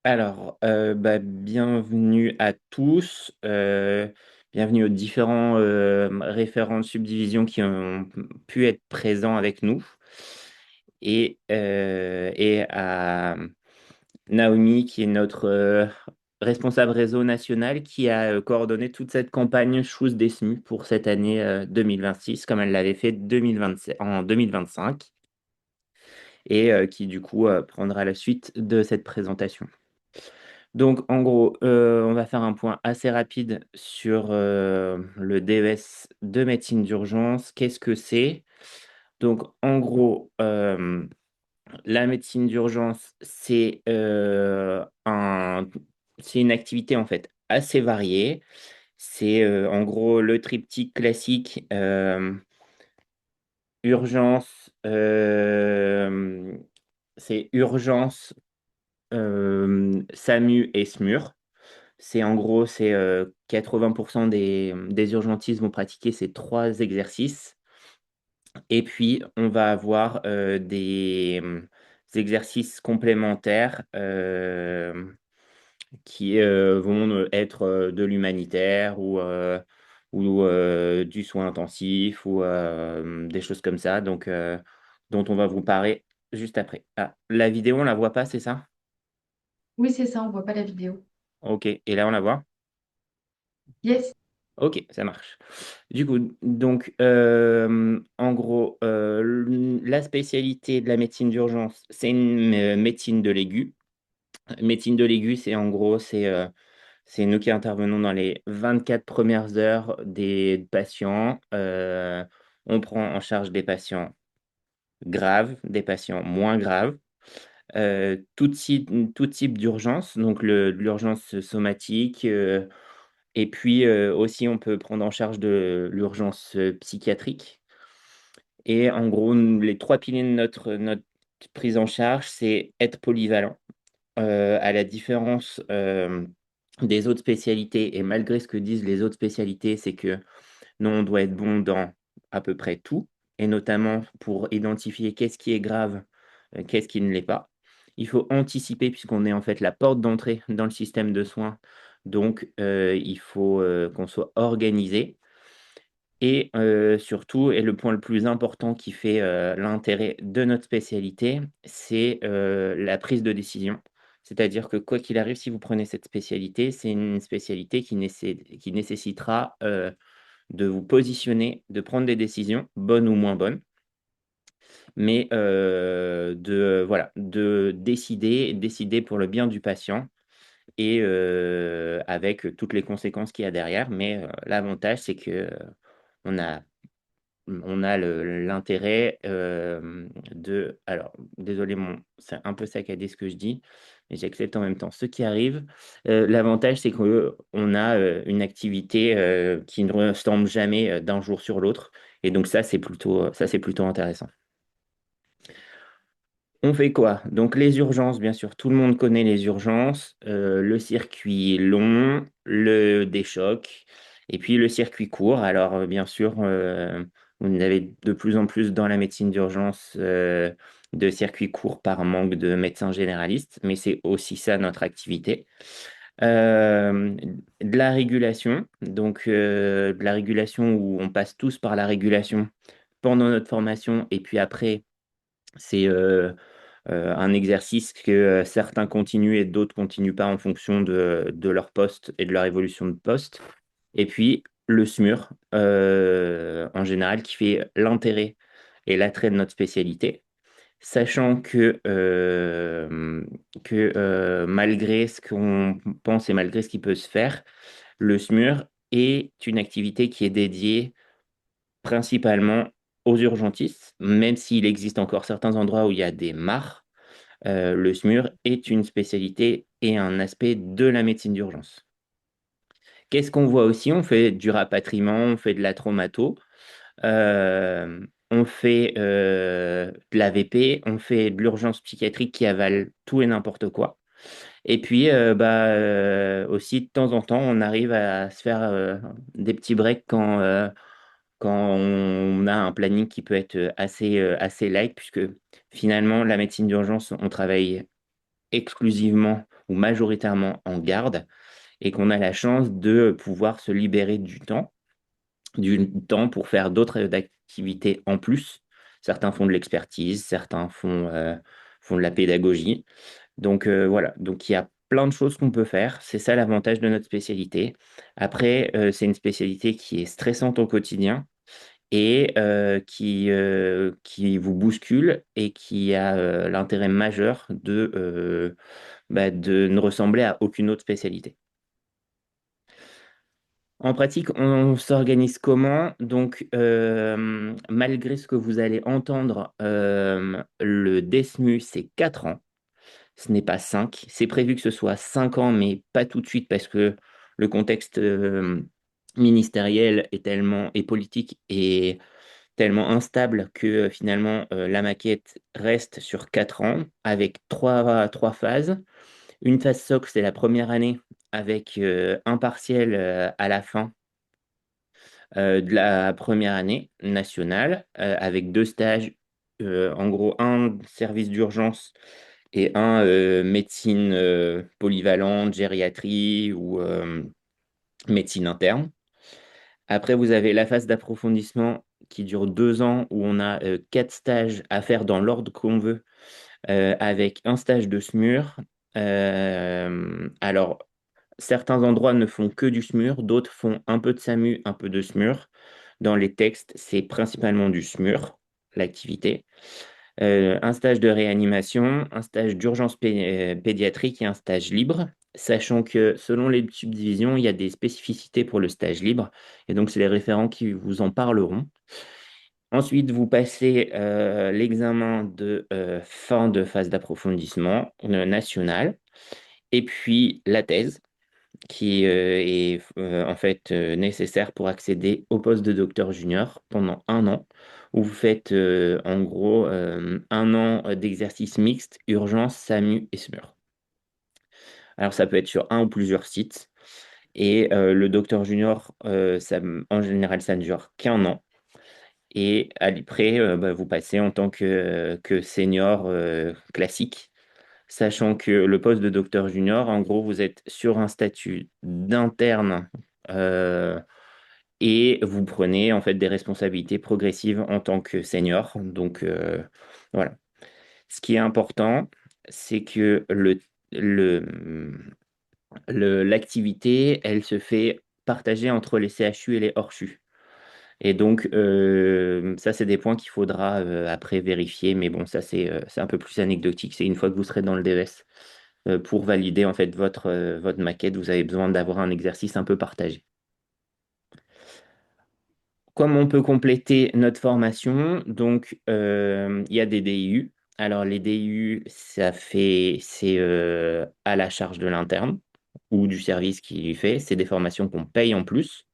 Alors, bienvenue à tous. Bienvenue aux différents référents de subdivision qui ont pu être présents avec nous. Et à Naomi, qui est notre responsable réseau national, qui a coordonné toute cette campagne Choose des SMU pour cette année 2026, comme elle l'avait fait 2027 en 2025, et qui du coup prendra la suite de cette présentation. Donc, en gros, on va faire un point assez rapide sur le DES de médecine d'urgence. Qu'est-ce que c'est? Donc, en gros, la médecine d'urgence, c'est une activité en fait assez variée. C'est en gros le triptyque classique urgence, c'est urgence, SAMU et SMUR. C'est en gros, c'est 80% des urgentistes vont pratiquer ces trois exercices. Et puis, on va avoir des exercices complémentaires qui vont être de l'humanitaire ou du soin intensif ou des choses comme ça, donc dont on va vous parler juste après. Ah, la vidéo, on la voit pas, c'est ça? Oui, c'est ça, on voit pas la vidéo. Ok, et là, on la voit? Yes. Ok, ça marche. Du coup, donc, en gros, la spécialité de la médecine d'urgence, c'est une médecine de l'aigu. Médecine de l'aigu, c'est en gros, c'est nous qui intervenons dans les 24 premières heures des patients. On prend en charge des patients graves, des patients moins graves, tout type d'urgence, donc l'urgence somatique. Et puis aussi, on peut prendre en charge de l'urgence psychiatrique. Et en gros, les trois piliers de notre prise en charge, c'est être polyvalent. À la différence des autres spécialités, et malgré ce que disent les autres spécialités, c'est que nous, on doit être bon dans à peu près tout, et notamment pour identifier qu'est-ce qui est grave, qu'est-ce qui ne l'est pas. Il faut anticiper puisqu'on est en fait la porte d'entrée dans le système de soins. Donc, il faut qu'on soit organisé. Et surtout, et le point le plus important qui fait l'intérêt de notre spécialité, c'est la prise de décision. C'est-à-dire que quoi qu'il arrive, si vous prenez cette spécialité, c'est une spécialité qui nécessitera de vous positionner, de prendre des décisions, bonnes ou moins bonnes, mais voilà, de décider pour le bien du patient et avec toutes les conséquences qu'il y a derrière. Mais l'avantage, c'est que on a on a l'intérêt de... Alors, désolé, c'est un peu saccadé ce que je dis, mais j'accepte en même temps ce qui arrive. L'avantage, c'est qu'on a une activité qui ne ressemble jamais d'un jour sur l'autre. Et donc ça, c'est plutôt intéressant. On fait quoi? Donc les urgences, bien sûr, tout le monde connaît les urgences, le circuit long, le déchoc, et puis le circuit court. Alors bien sûr, vous en avez de plus en plus dans la médecine d'urgence de circuits courts par manque de médecins généralistes, mais c'est aussi ça notre activité. Euh, de la régulation, donc de la régulation où on passe tous par la régulation pendant notre formation, et puis après, c'est un exercice que certains continuent et d'autres continuent pas en fonction de leur poste et de leur évolution de poste. Et puis le SMUR, en général, qui fait l'intérêt et l'attrait de notre spécialité, sachant que malgré ce qu'on pense et malgré ce qui peut se faire, le SMUR est une activité qui est dédiée principalement aux urgentistes, même s'il existe encore certains endroits où il y a des mares. Le SMUR est une spécialité et un aspect de la médecine d'urgence. Qu'est-ce qu'on voit aussi? On fait du rapatriement, on fait de la traumato, on fait de l'AVP, on fait de l'urgence psychiatrique qui avale tout et n'importe quoi. Et puis, aussi, de temps en temps, on arrive à se faire des petits breaks quand on a un planning qui peut être assez light, puisque finalement, la médecine d'urgence, on travaille exclusivement ou majoritairement en garde et qu'on a la chance de pouvoir se libérer du temps pour faire d'autres activités en plus. Certains font de l'expertise, certains font de la pédagogie. Donc voilà, donc il y a plein de choses qu'on peut faire. C'est ça l'avantage de notre spécialité. Après, c'est une spécialité qui est stressante au quotidien et qui vous bouscule et qui a l'intérêt majeur de ne ressembler à aucune autre spécialité. En pratique, on s'organise comment? Donc, malgré ce que vous allez entendre, le DESMU, c'est 4 ans. Ce n'est pas 5. C'est prévu que ce soit 5 ans, mais pas tout de suite parce que le contexte ministériel et politique est tellement instable que finalement la maquette reste sur 4 ans avec trois phases. Une phase SOC, c'est la première année avec un partiel à la fin de la première année nationale avec 2 stages, en gros un service d'urgence et un médecine polyvalente, gériatrie ou médecine interne. Après, vous avez la phase d'approfondissement qui dure 2 ans où on a 4 stages à faire dans l'ordre qu'on veut avec un stage de SMUR. Alors, certains endroits ne font que du SMUR, d'autres font un peu de SAMU, un peu de SMUR. Dans les textes, c'est principalement du SMUR, l'activité. Un stage de réanimation, un stage d'urgence pédiatrique et un stage libre, sachant que selon les subdivisions, il y a des spécificités pour le stage libre, et donc c'est les référents qui vous en parleront. Ensuite, vous passez l'examen de fin de phase d'approfondissement national, et puis la thèse qui est en fait nécessaire pour accéder au poste de docteur junior pendant un an, où vous faites en gros un an d'exercice mixte, urgence, SAMU et SMUR. Alors ça peut être sur un ou plusieurs sites, et le docteur junior, en général, ça ne dure qu'un an. Et après, bah, vous passez en tant que senior classique. Sachant que le poste de docteur junior, en gros, vous êtes sur un statut d'interne euh, et vous prenez en fait des responsabilités progressives en tant que senior. Donc voilà. Ce qui est important, c'est que l'activité, elle se fait partager entre les CHU et les hors-CHU. Et donc, ça, c'est des points qu'il faudra après vérifier. Mais bon, ça, c'est un peu plus anecdotique. C'est une fois que vous serez dans le DES. Pour valider en fait votre maquette, vous avez besoin d'avoir un exercice un peu partagé. Comment on peut compléter notre formation? Donc, il y a des DIU. Alors, les DIU, c'est à la charge de l'interne ou du service qui lui fait. C'est des formations qu'on paye en plus.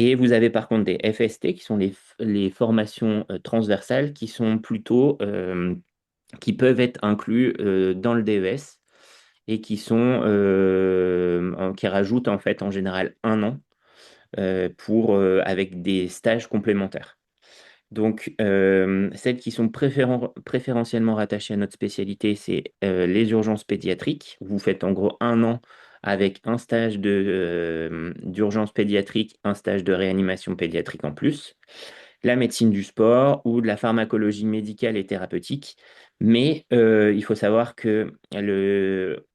Et vous avez par contre des FST qui sont les formations transversales qui sont plutôt qui peuvent être inclus dans le DES et qui rajoutent en fait en général un an avec des stages complémentaires. Donc, celles qui sont préférentiellement rattachées à notre spécialité, c'est les urgences pédiatriques. Vous faites en gros un an avec un stage d'urgence pédiatrique, un stage de réanimation pédiatrique en plus, la médecine du sport ou de la pharmacologie médicale et thérapeutique. Mais il faut savoir que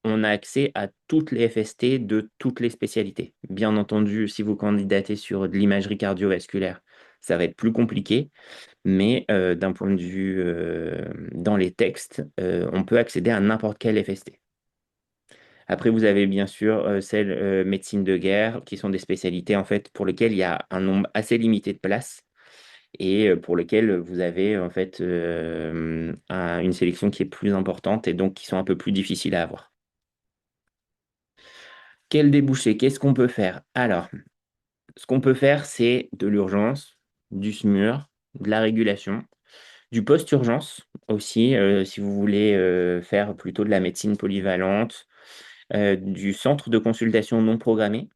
on a accès à toutes les FST de toutes les spécialités. Bien entendu, si vous candidatez sur de l'imagerie cardiovasculaire, ça va être plus compliqué, mais d'un point de vue dans les textes, on peut accéder à n'importe quel FST. Après, vous avez bien sûr celles médecine de guerre, qui sont des spécialités en fait pour lesquelles il y a un nombre assez limité de places et pour lesquelles vous avez en fait une sélection qui est plus importante et donc qui sont un peu plus difficiles à avoir. Quel débouché? Qu'est-ce qu'on peut faire? Alors, ce qu'on peut faire, c'est de l'urgence, du SMUR, de la régulation, du post-urgence aussi, si vous voulez faire plutôt de la médecine polyvalente, du centre de consultation non programmé,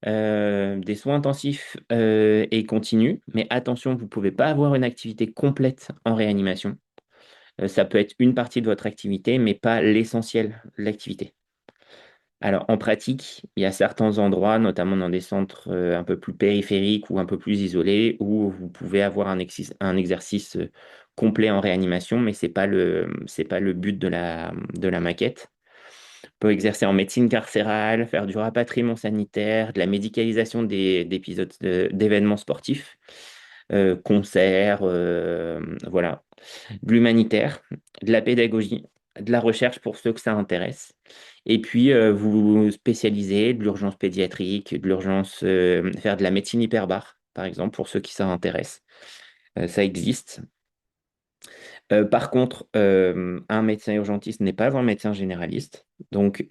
des soins intensifs et continus. Mais attention, vous ne pouvez pas avoir une activité complète en réanimation. Ça peut être une partie de votre activité, mais pas l'essentiel de l'activité. Alors, en pratique, il y a certains endroits, notamment dans des centres un peu plus périphériques ou un peu plus isolés, où vous pouvez avoir un exercice complet en réanimation, mais c'est pas le but de la maquette. On peut exercer en médecine carcérale, faire du rapatriement sanitaire, de la médicalisation d'épisodes d'événements sportifs, concerts, voilà, de l'humanitaire, de la pédagogie, de la recherche pour ceux que ça intéresse. Et puis, vous spécialisez de l'urgence pédiatrique, de l'urgence, faire de la médecine hyperbare, par exemple, pour ceux qui ça intéresse. Ça existe. Par contre, un médecin urgentiste n'est pas un médecin généraliste. Donc,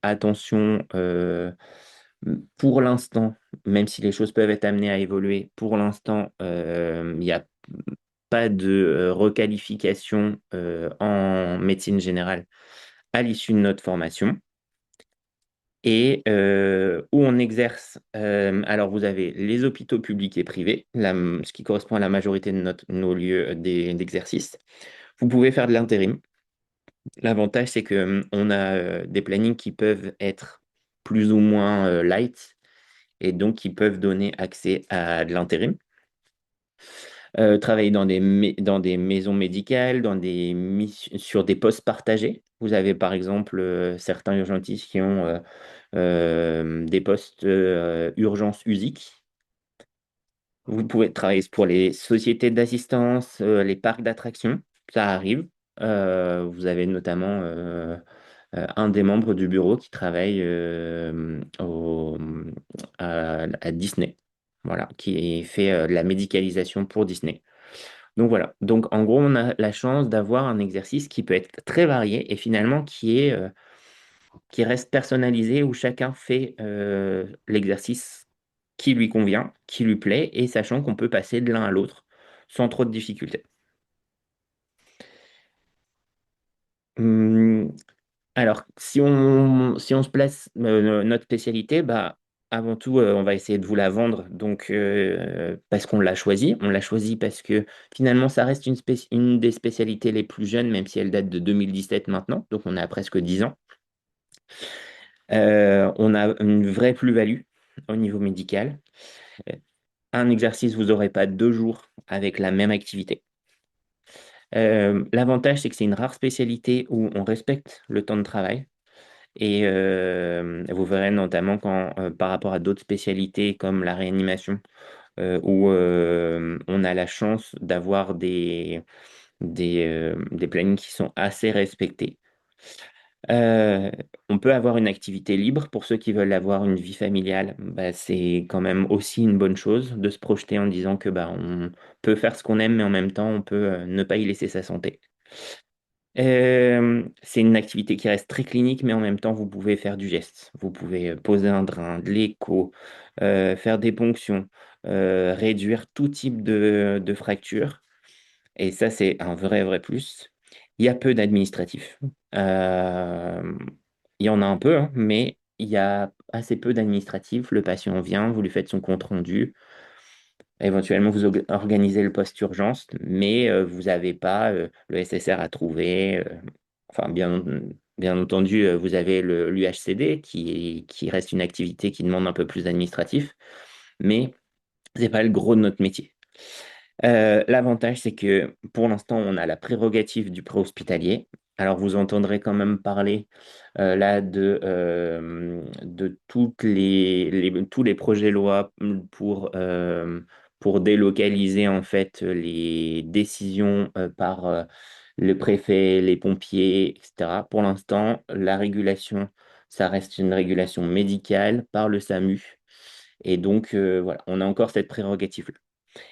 attention, pour l'instant, même si les choses peuvent être amenées à évoluer, pour l'instant, il n'y a pas de requalification en médecine générale à l'issue de notre formation. Et où on exerce, alors vous avez les hôpitaux publics et privés, ce qui correspond à la majorité de nos lieux d'exercice. Vous pouvez faire de l'intérim. L'avantage, c'est que on a des plannings qui peuvent être plus ou moins light et donc qui peuvent donner accès à de l'intérim. Travailler dans des maisons médicales, sur des postes partagés. Vous avez par exemple certains urgentistes qui ont des postes urgence USIC. Vous pouvez travailler pour les sociétés d'assistance, les parcs d'attractions, ça arrive. Vous avez notamment un des membres du bureau qui travaille à Disney, voilà, qui fait de la médicalisation pour Disney. Donc voilà. Donc en gros, on a la chance d'avoir un exercice qui peut être très varié et finalement qui reste personnalisé où chacun fait l'exercice qui lui convient, qui lui plaît et sachant qu'on peut passer de l'un à l'autre sans trop de difficultés. Hum, alors, si on se place notre spécialité, bah, avant tout, on va essayer de vous la vendre. Donc, parce qu'on l'a choisi. On l'a choisi parce que finalement, ça reste une des spécialités les plus jeunes, même si elle date de 2017 maintenant. Donc, on a presque 10 ans. On a une vraie plus-value au niveau médical. Un exercice, vous n'aurez pas 2 jours avec la même activité. L'avantage, c'est que c'est une rare spécialité où on respecte le temps de travail. Et vous verrez notamment par rapport à d'autres spécialités comme la réanimation, où on a la chance d'avoir des plannings qui sont assez respectés. Euh, on peut avoir une activité libre pour ceux qui veulent avoir une vie familiale. Bah, c'est quand même aussi une bonne chose de se projeter en disant que bah, on peut faire ce qu'on aime, mais en même temps, on peut ne pas y laisser sa santé. C'est une activité qui reste très clinique, mais en même temps, vous pouvez faire du geste. Vous pouvez poser un drain, de l'écho, faire des ponctions, réduire tout type de fracture. Et ça, c'est un vrai plus. Il y a peu d'administratifs. Euh, il y en a un peu, hein, mais il y a assez peu d'administratifs. Le patient vient, vous lui faites son compte rendu. Éventuellement, vous organisez le post-urgence, mais vous n'avez pas le SSR à trouver. Enfin, bien entendu, vous avez l'UHCD qui reste une activité qui demande un peu plus d'administratif, mais ce n'est pas le gros de notre métier. L'avantage, c'est que pour l'instant, on a la prérogative du préhospitalier. Alors, vous entendrez quand même parler là de tous les projets loi pour délocaliser en fait les décisions par le préfet, les pompiers, etc. Pour l'instant, la régulation, ça reste une régulation médicale par le SAMU. Et donc, voilà, on a encore cette prérogative.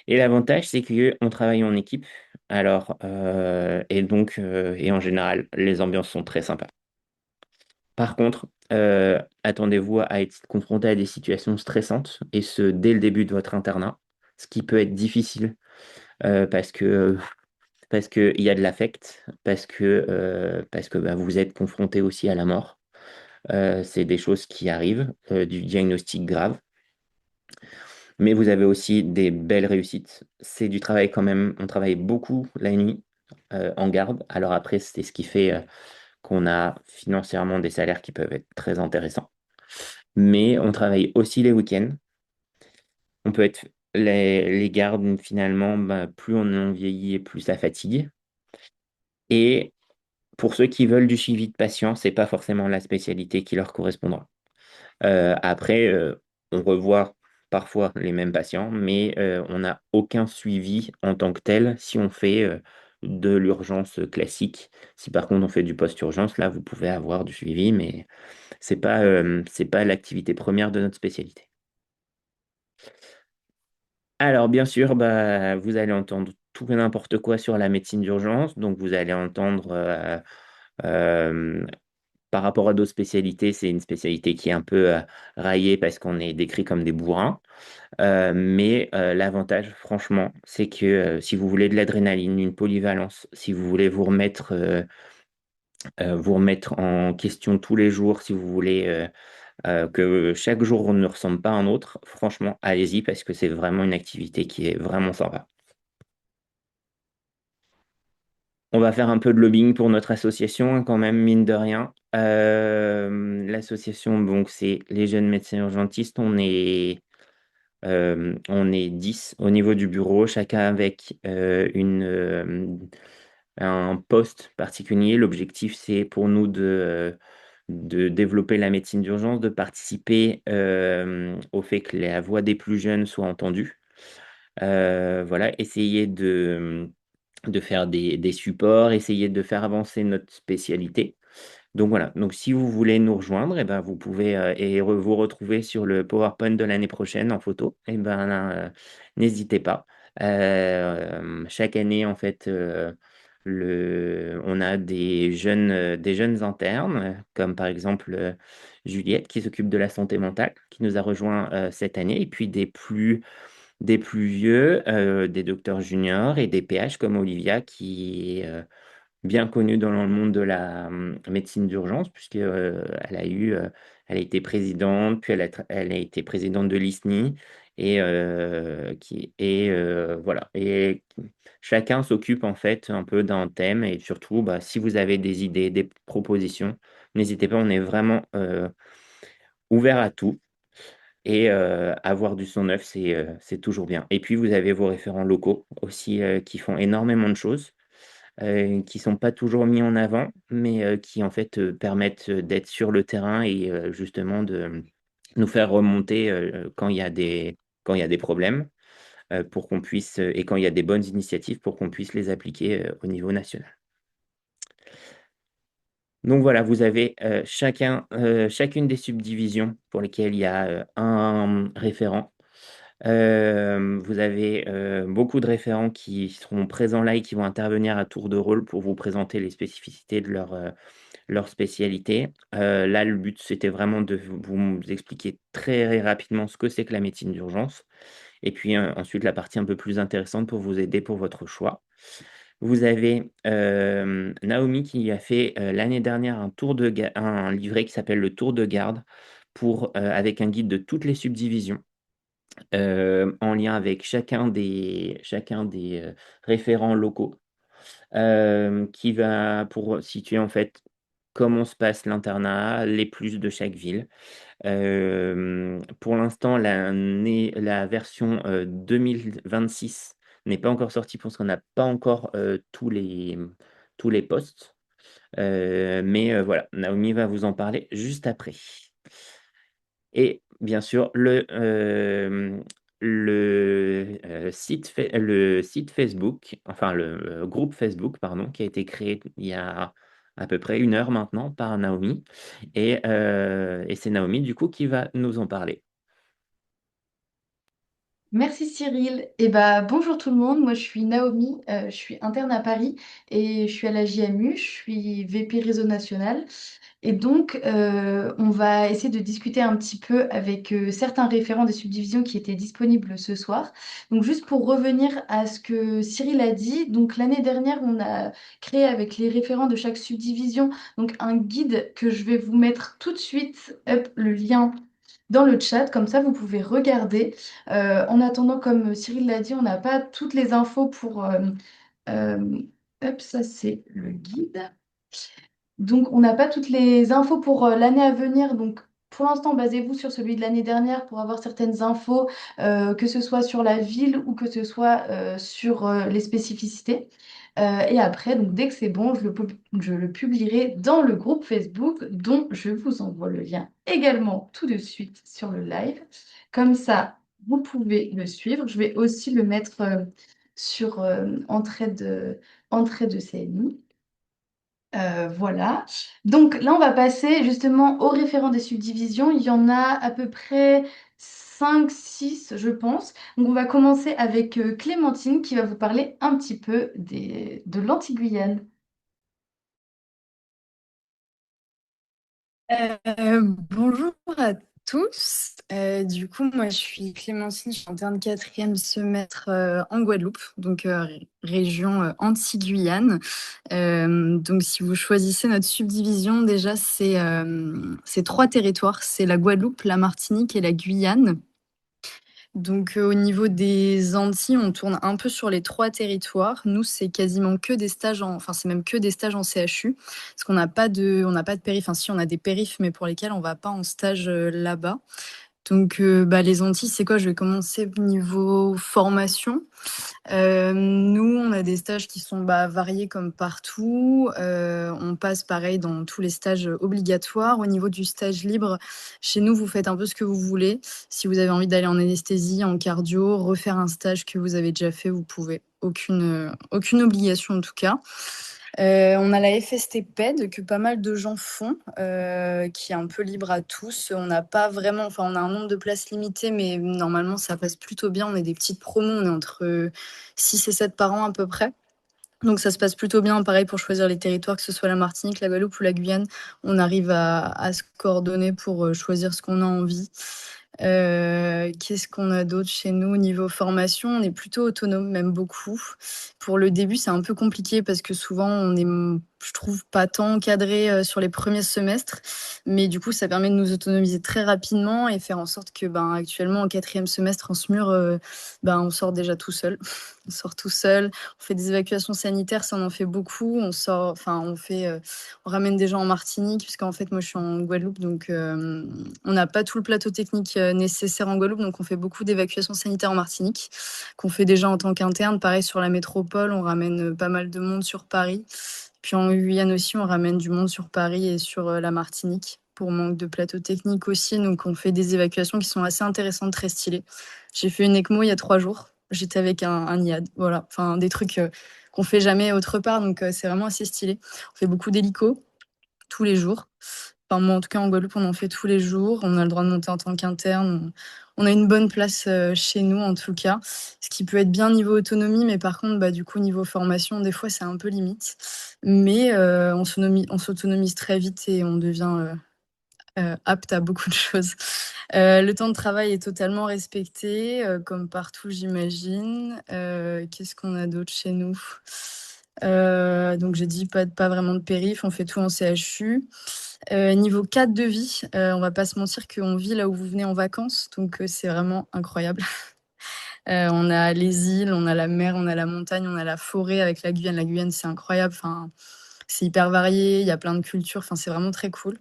Et l'avantage, c'est qu'on travaille en équipe. Alors, et en général, les ambiances sont très sympas. Par contre, attendez-vous à être confronté à des situations stressantes, et ce, dès le début de votre internat, ce qui peut être difficile euh, parce que, parce qu'il y a de l'affect, parce que bah, vous êtes confronté aussi à la mort. C'est des choses qui arrivent, du diagnostic grave. Mais vous avez aussi des belles réussites. C'est du travail quand même. On travaille beaucoup la nuit. en garde. Alors après, c'est ce qui fait qu'on a financièrement des salaires qui peuvent être très intéressants. Mais on travaille aussi les week-ends. On peut être les gardes, finalement, bah, plus on en vieillit et plus ça fatigue. Et pour ceux qui veulent du suivi de patients, c'est pas forcément la spécialité qui leur correspondra. Après, on revoit parfois les mêmes patients, mais on n'a aucun suivi en tant que tel si on fait de l'urgence classique. Si par contre on fait du post-urgence, là, vous pouvez avoir du suivi, mais c'est pas l'activité première de notre spécialité. Alors, bien sûr, bah, vous allez entendre tout et n'importe quoi sur la médecine d'urgence. Donc, vous allez entendre, euh, par rapport à d'autres spécialités, c'est une spécialité qui est un peu raillée parce qu'on est décrit comme des bourrins. Mais l'avantage, franchement, c'est que si vous voulez de l'adrénaline, une polyvalence, si vous voulez vous remettre en question tous les jours, si vous voulez que chaque jour ne ressemble pas à un autre, franchement, allez-y parce que c'est vraiment une activité qui est vraiment sympa. On va faire un peu de lobbying pour notre association, hein, quand même, mine de rien. L'association, donc, c'est les jeunes médecins urgentistes. On est 10 au niveau du bureau, chacun avec un poste particulier. L'objectif, c'est pour nous de développer la médecine d'urgence, de participer au fait que la voix des plus jeunes soit entendue. Voilà, essayer de faire des supports, essayer de faire avancer notre spécialité. Donc voilà, donc si vous voulez nous rejoindre, eh ben, vous pouvez vous retrouver sur le PowerPoint de l'année prochaine en photo. Eh ben, n'hésitez pas. Chaque année, en fait, on a des jeunes internes, comme par exemple Juliette qui s'occupe de la santé mentale, qui nous a rejoint cette année, et puis des plus vieux, des docteurs juniors et des PH comme Olivia qui est bien connue dans le monde de la médecine d'urgence, puisque elle a été présidente, puis elle a été présidente de l'ISNI, voilà. Et chacun s'occupe en fait un peu d'un thème, et surtout, bah, si vous avez des idées, des propositions, n'hésitez pas, on est vraiment ouvert à tout. Et avoir du son neuf, c'est toujours bien. Et puis, vous avez vos référents locaux aussi qui font énormément de choses qui sont pas toujours mis en avant, mais qui en fait permettent d'être sur le terrain et justement de nous faire remonter quand il y a des problèmes pour qu'on puisse, et quand il y a des bonnes initiatives pour qu'on puisse les appliquer au niveau national. Donc voilà, vous avez chacune des subdivisions pour lesquelles il y a un référent. Vous avez beaucoup de référents qui seront présents là et qui vont intervenir à tour de rôle pour vous présenter les spécificités de leur spécialité. Là, le but, c'était vraiment de vous expliquer très rapidement ce que c'est que la médecine d'urgence. Et puis ensuite, la partie un peu plus intéressante pour vous aider pour votre choix. Vous avez Naomi qui a fait l'année dernière un livret qui s'appelle le Tour de garde avec un guide de toutes les subdivisions en lien avec chacun des référents locaux qui va pour situer en fait comment se passe l'internat, les plus de chaque ville. Pour l'instant, la version 2026 n'est pas encore sortie parce qu'on n'a pas encore tous les postes. Mais voilà, Naomi va vous en parler juste après. Et bien sûr, le site Facebook, enfin le groupe Facebook, pardon, qui a été créé il y a à peu près une heure maintenant par Naomi. Et c'est Naomi, du coup, qui va nous en parler. Merci Cyril. Et bah bonjour tout le monde, moi je suis Naomi, je suis interne à Paris et je suis à la JMU, je suis VP Réseau National. Et donc on va essayer de discuter un petit peu avec certains référents des subdivisions qui étaient disponibles ce soir. Donc juste pour revenir à ce que Cyril a dit, donc l'année dernière on a créé avec les référents de chaque subdivision donc un guide que je vais vous mettre tout de suite, hop, le lien dans le chat, comme ça vous pouvez regarder. En attendant, comme Cyril l'a dit, on n'a pas toutes les infos pour Hop, ça c'est le guide. Donc, on n'a pas toutes les infos pour l'année à venir. Donc, pour l'instant, basez-vous sur celui de l'année dernière pour avoir certaines infos, que ce soit sur la ville ou que ce soit sur les spécificités. Et après, donc, dès que c'est bon, je le publierai dans le groupe Facebook, dont je vous envoie le lien également tout de suite sur le live. Comme ça, vous pouvez le suivre. Je vais aussi le mettre sur entrée de CNI. Voilà. Donc là, on va passer justement aux référents des subdivisions. Il y en a à peu près 5, 6, je pense. Donc on va commencer avec Clémentine qui va vous parler un petit peu de l'Anti-Guyane. Bonjour à tous. Du coup, moi, je suis Clémentine, je suis interne quatrième semestre en Guadeloupe, donc région Antilles-Guyane. Donc, si vous choisissez notre subdivision, déjà, c'est trois territoires, c'est la Guadeloupe, la Martinique et la Guyane. Donc, au niveau des Antilles, on tourne un peu sur les trois territoires. Nous, c'est quasiment que des stages enfin, c'est même que des stages en CHU, parce on n'a pas de périph. Enfin, si, on a des périphes, mais pour lesquels on va pas en stage là-bas. Donc, les Antilles, c'est quoi? Je vais commencer niveau formation. Nous, on a des stages qui sont variés comme partout. On passe pareil dans tous les stages obligatoires. Au niveau du stage libre, chez nous, vous faites un peu ce que vous voulez. Si vous avez envie d'aller en anesthésie, en cardio, refaire un stage que vous avez déjà fait, vous pouvez. Aucune obligation en tout cas. On a la FST PED que pas mal de gens font, qui est un peu libre à tous. On n'a pas vraiment, enfin, on a un nombre de places limité, mais normalement, ça passe plutôt bien. On a des petites promos, on est entre 6 et 7 par an à peu près. Donc ça se passe plutôt bien. Pareil pour choisir les territoires, que ce soit la Martinique, la Guadeloupe ou la Guyane, on arrive à se coordonner pour choisir ce qu'on a envie. Qu'est-ce qu'on a d'autre chez nous? Niveau formation, on est plutôt autonome, même beaucoup. Pour le début, c'est un peu compliqué parce que souvent, on est, je trouve, pas tant encadré sur les premiers semestres. Mais du coup, ça permet de nous autonomiser très rapidement et faire en sorte que, actuellement, en quatrième semestre en SMUR, on sort déjà tout seul. On sort tout seul. On fait des évacuations sanitaires, ça on en fait beaucoup. On ramène des gens en Martinique, puisqu'en fait moi je suis en Guadeloupe, donc on n'a pas tout le plateau technique nécessaire en Guadeloupe, donc on fait beaucoup d'évacuations sanitaires en Martinique, qu'on fait déjà en tant qu'interne. Pareil sur la métropole, on ramène pas mal de monde sur Paris. Puis en Guyane aussi, on ramène du monde sur Paris et sur la Martinique pour manque de plateau technique aussi. Donc on fait des évacuations qui sont assez intéressantes, très stylées. J'ai fait une ECMO il y a 3 jours. J'étais avec un IAD, voilà. Enfin, des trucs qu'on fait jamais autre part, donc c'est vraiment assez stylé. On fait beaucoup d'hélicos tous les jours. Enfin, moi, en tout cas, en Guadeloupe, on en fait tous les jours. On a le droit de monter en tant qu'interne. On a une bonne place chez nous, en tout cas. Ce qui peut être bien niveau autonomie, mais par contre, du coup, niveau formation, des fois, c'est un peu limite. Mais on s'autonomise très vite et on devient apte à beaucoup de choses. Le temps de travail est totalement respecté, comme partout, j'imagine. Qu'est-ce qu'on a d'autre chez nous? Donc j'ai dit pas vraiment de périph, on fait tout en CHU. Niveau cadre de vie, on va pas se mentir qu'on vit là où vous venez en vacances, donc c'est vraiment incroyable. On a les îles, on a la mer, on a la montagne, on a la forêt avec la Guyane. La Guyane, c'est incroyable. Enfin, c'est hyper varié, il y a plein de cultures. Enfin, c'est vraiment très cool.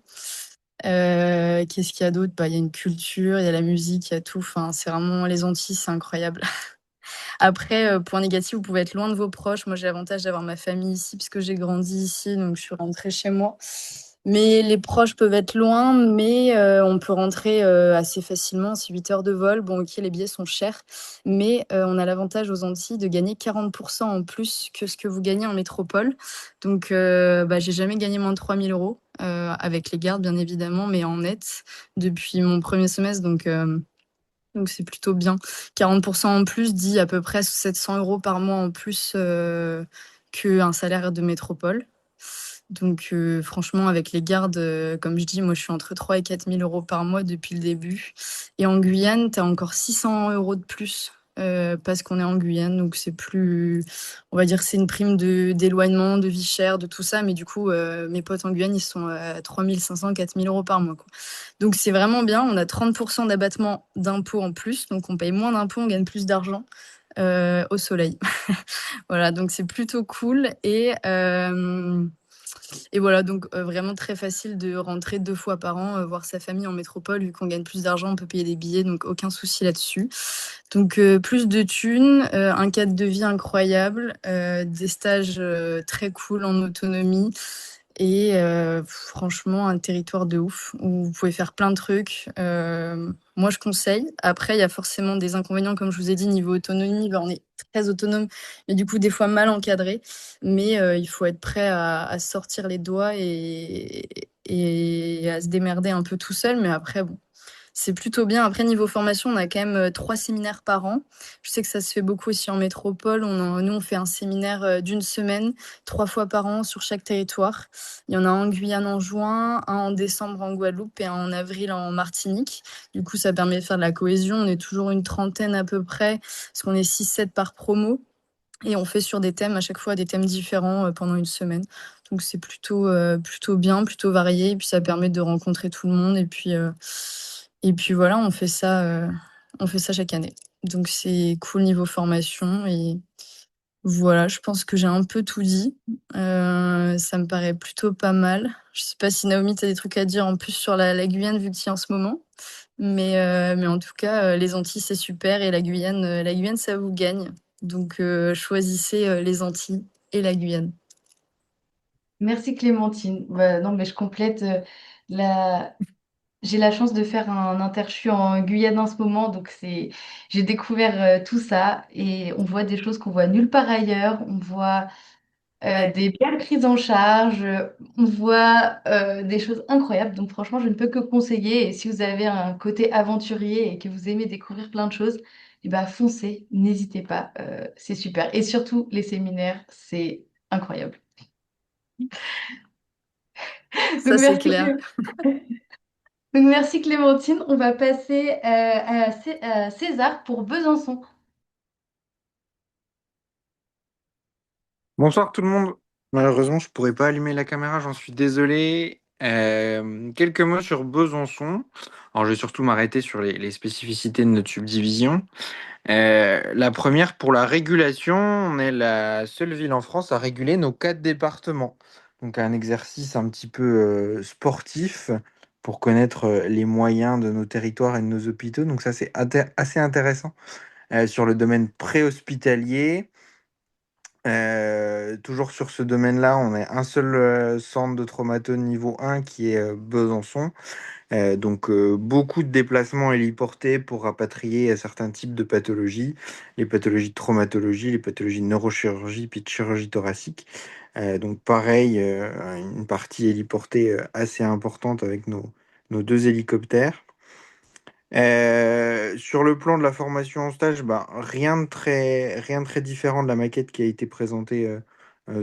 Qu'est-ce qu'il y a d'autre? Il y a une culture, il y a la musique, il y a tout. Enfin, c'est vraiment les Antilles, c'est incroyable. Après, point négatif, vous pouvez être loin de vos proches. Moi, j'ai l'avantage d'avoir ma famille ici puisque j'ai grandi ici, donc je suis rentrée chez moi. Mais les proches peuvent être loin, mais on peut rentrer assez facilement. C'est 8 heures de vol. Bon, ok, les billets sont chers, mais on a l'avantage aux Antilles de gagner 40% en plus que ce que vous gagnez en métropole. Donc, j'ai jamais gagné moins de 3 000 € avec les gardes, bien évidemment, mais en net depuis mon premier semestre. Donc c'est plutôt bien. 40% en plus dit à peu près 700 € par mois en plus qu'un salaire de métropole. Donc franchement, avec les gardes, comme je dis, moi je suis entre 3 et 4 000 € par mois depuis le début. Et en Guyane, tu as encore 600 € de plus parce qu'on est en Guyane. Donc c'est plus, on va dire, c'est une prime d'éloignement, de vie chère, de tout ça. Mais du coup, mes potes en Guyane, ils sont à 3 500, 4 000 € par mois, quoi. Donc c'est vraiment bien. On a 30% d'abattement d'impôts en plus. Donc on paye moins d'impôts, on gagne plus d'argent. au soleil. Voilà, donc c'est plutôt cool. Et voilà, donc vraiment très facile de rentrer 2 fois par an, voir sa famille en métropole. Vu qu'on gagne plus d'argent, on peut payer des billets, donc aucun souci là-dessus. Donc plus de thunes, un cadre de vie incroyable, des stages très cool en autonomie. Et franchement, un territoire de ouf où vous pouvez faire plein de trucs. Moi, je conseille. Après, il y a forcément des inconvénients, comme je vous ai dit, niveau autonomie. On est très autonome, mais du coup, des fois mal encadré. Mais il faut être prêt à sortir les doigts et à se démerder un peu tout seul. Mais après, bon, c'est plutôt bien. Après, niveau formation, on a quand même 3 séminaires par an. Je sais que ça se fait beaucoup aussi en métropole. Nous, on fait un séminaire d'1 semaine, 3 fois par an sur chaque territoire. Il y en a un en Guyane en juin, un en décembre en Guadeloupe et un en avril en Martinique. Du coup, ça permet de faire de la cohésion. On est toujours une trentaine à peu près, parce qu'on est 6-7 par promo. Et on fait sur des thèmes, à chaque fois des thèmes différents pendant 1 semaine. Donc c'est plutôt bien, plutôt varié. Et puis ça permet de rencontrer tout le monde. Et puis voilà, on fait ça chaque année. Donc c'est cool niveau formation. Et voilà, je pense que j'ai un peu tout dit. Ça me paraît plutôt pas mal. Je sais pas si Naomi, tu as des trucs à dire en plus sur la Guyane, vu que tu y es en ce moment. Mais en tout cas, les Antilles, c'est super. Et la Guyane, ça vous gagne. Donc choisissez les Antilles et la Guyane. Merci Clémentine. Non, mais je complète la... J'ai la chance de faire un interchu en Guyane en ce moment, donc j'ai découvert tout ça et on voit des choses qu'on voit nulle part ailleurs. On voit des belles prises en charge, on voit des choses incroyables. Donc franchement, je ne peux que conseiller. Et si vous avez un côté aventurier et que vous aimez découvrir plein de choses, eh ben, foncez, n'hésitez pas, c'est super. Et surtout, les séminaires, c'est incroyable. Donc Ça, c'est merci, clair. Donc merci Clémentine. On va passer à César pour Besançon. Bonsoir tout le monde. Malheureusement, je pourrais pas allumer la caméra, j'en suis désolé. Quelques mots sur Besançon. Alors, je vais surtout m'arrêter sur les spécificités de notre subdivision. La première, pour la régulation, on est la seule ville en France à réguler nos 4 départements. Donc, un exercice un petit peu sportif pour connaître les moyens de nos territoires et de nos hôpitaux. Donc, ça, c'est assez intéressant. Sur le domaine préhospitalier, toujours sur ce domaine-là, on a un seul centre de traumato de niveau 1 qui est Besançon. Donc beaucoup de déplacements héliportés pour rapatrier certains types de pathologies, les pathologies de traumatologie, les pathologies de neurochirurgie, puis de chirurgie thoracique. Donc pareil, une partie héliportée assez importante avec nos 2 hélicoptères. Sur le plan de la formation en stage, bah, rien de très différent de la maquette qui a été présentée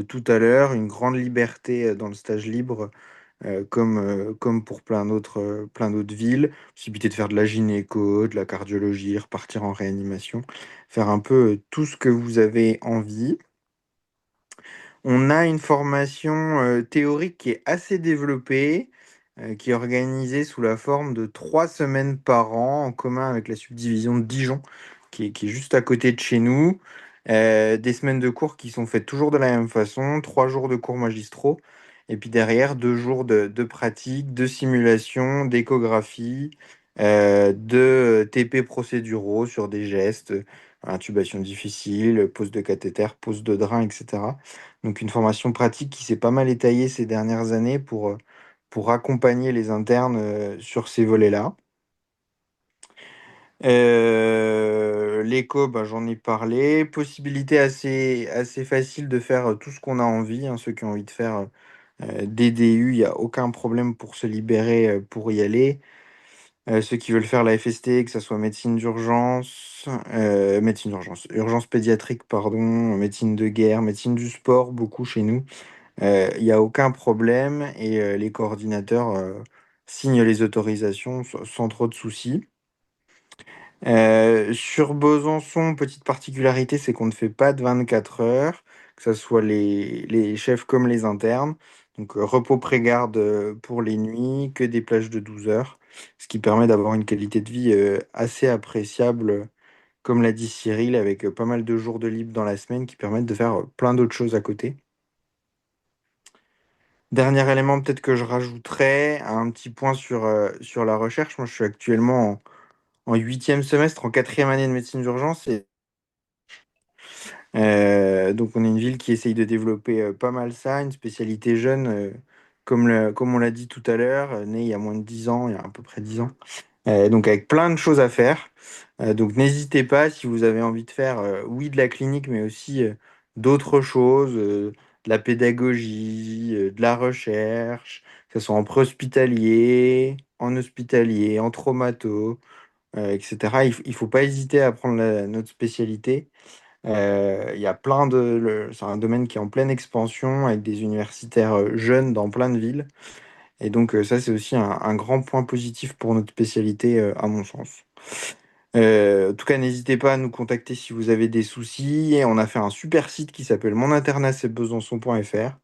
tout à l'heure. Une grande liberté dans le stage libre, comme pour plein d'autres villes. Possibilité de faire de la gynéco, de la cardiologie, repartir en réanimation, faire un peu tout ce que vous avez envie. On a une formation théorique qui est assez développée, qui est organisée sous la forme de 3 semaines par an en commun avec la subdivision de Dijon, qui est juste à côté de chez nous. Des semaines de cours qui sont faites toujours de la même façon, 3 jours de cours magistraux, et puis derrière 2 jours de pratique, de simulation, d'échographie, de TP procéduraux sur des gestes, intubation difficile, pose de cathéter, pose de drain, etc. Donc une formation pratique qui s'est pas mal étayée ces dernières années pour accompagner les internes sur ces volets-là. L'éco, bah, j'en ai parlé. Possibilité assez facile de faire tout ce qu'on a envie, hein. Ceux qui ont envie de faire des DU, il n'y a aucun problème pour se libérer pour y aller. Ceux qui veulent faire la FST, que ce soit médecine d'urgence, urgence pédiatrique, pardon, médecine de guerre, médecine du sport, beaucoup chez nous. Il n'y a aucun problème et les coordinateurs signent les autorisations sans trop de soucis. Sur Besançon, petite particularité, c'est qu'on ne fait pas de 24 heures, que ce soit les chefs comme les internes. Donc repos pré-garde pour les nuits, que des plages de 12 heures, ce qui permet d'avoir une qualité de vie assez appréciable comme l'a dit Cyril, avec pas mal de jours de libre dans la semaine qui permettent de faire plein d'autres choses à côté. Dernier élément peut-être que je rajouterais, un petit point sur la recherche. Moi, je suis actuellement en 8e semestre, en 4e année de médecine d'urgence. Donc on est une ville qui essaye de développer pas mal ça, une spécialité jeune, comme on l'a dit tout à l'heure, née il y a moins de 10 ans, il y a à peu près 10 ans. Donc avec plein de choses à faire. Donc n'hésitez pas si vous avez envie de faire, oui, de la clinique, mais aussi d'autres choses, de la pédagogie, de la recherche, que ce soit en préhospitalier, en hospitalier, en traumato, etc. Il faut pas hésiter à prendre notre spécialité. Il y a c'est un domaine qui est en pleine expansion avec des universitaires jeunes dans plein de villes. Et donc ça, c'est aussi un grand point positif pour notre spécialité, à mon sens. En tout cas, n'hésitez pas à nous contacter si vous avez des soucis. Et on a fait un super site qui s'appelle moninternat-c'est-besançon.fr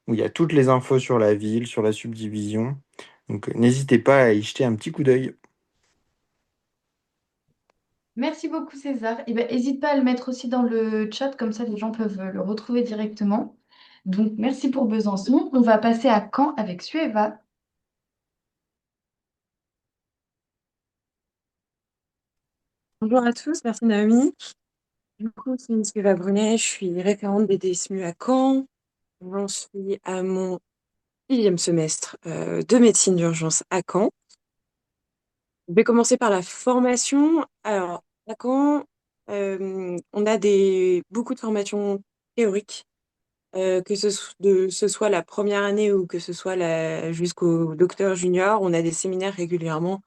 où il y a toutes les infos sur la ville, sur la subdivision. Donc n'hésitez pas à y jeter un petit coup d'œil. Merci beaucoup César. Et ben, n'hésite pas à le mettre aussi dans le chat, comme ça les gens peuvent le retrouver directement. Donc merci pour Besançon. On va passer à Caen avec Sueva. Bonjour à tous, merci Naomi. Du coup, c'est Sylvia Brunet, je suis référente des DSMU à Caen. J'en suis à mon 6e semestre de médecine d'urgence à Caen. Je vais commencer par la formation. Alors, à Caen, on a beaucoup de formations théoriques, ce soit la première année ou que ce soit jusqu'au docteur junior. On a des séminaires régulièrement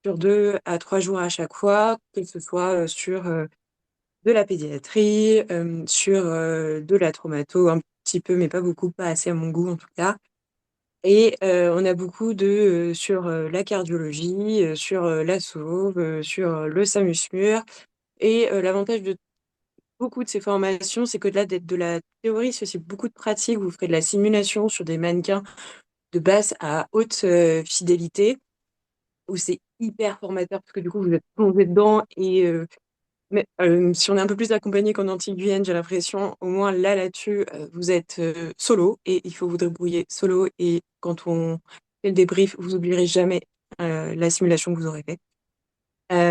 sur 2 à 3 jours à chaque fois, que ce soit sur de la pédiatrie, sur de la traumato, un petit peu, mais pas beaucoup, pas assez à mon goût en tout cas. Et on a beaucoup sur la cardiologie, sur la sauve, sur le SAMUSMUR. Et l'avantage de beaucoup de ces formations, c'est qu'au-delà d'être de la théorie, c'est aussi beaucoup de pratique. Vous ferez de la simulation sur des mannequins de basse à haute fidélité, où c'est hyper formateur parce que du coup, vous êtes plongé dedans et mais si on est un peu plus accompagné qu'en Antilles-Guyane, j'ai l'impression, au moins là-dessus, vous êtes solo et il faut vous débrouiller solo. Et quand on fait le débrief, vous oublierez jamais la simulation que vous aurez faite.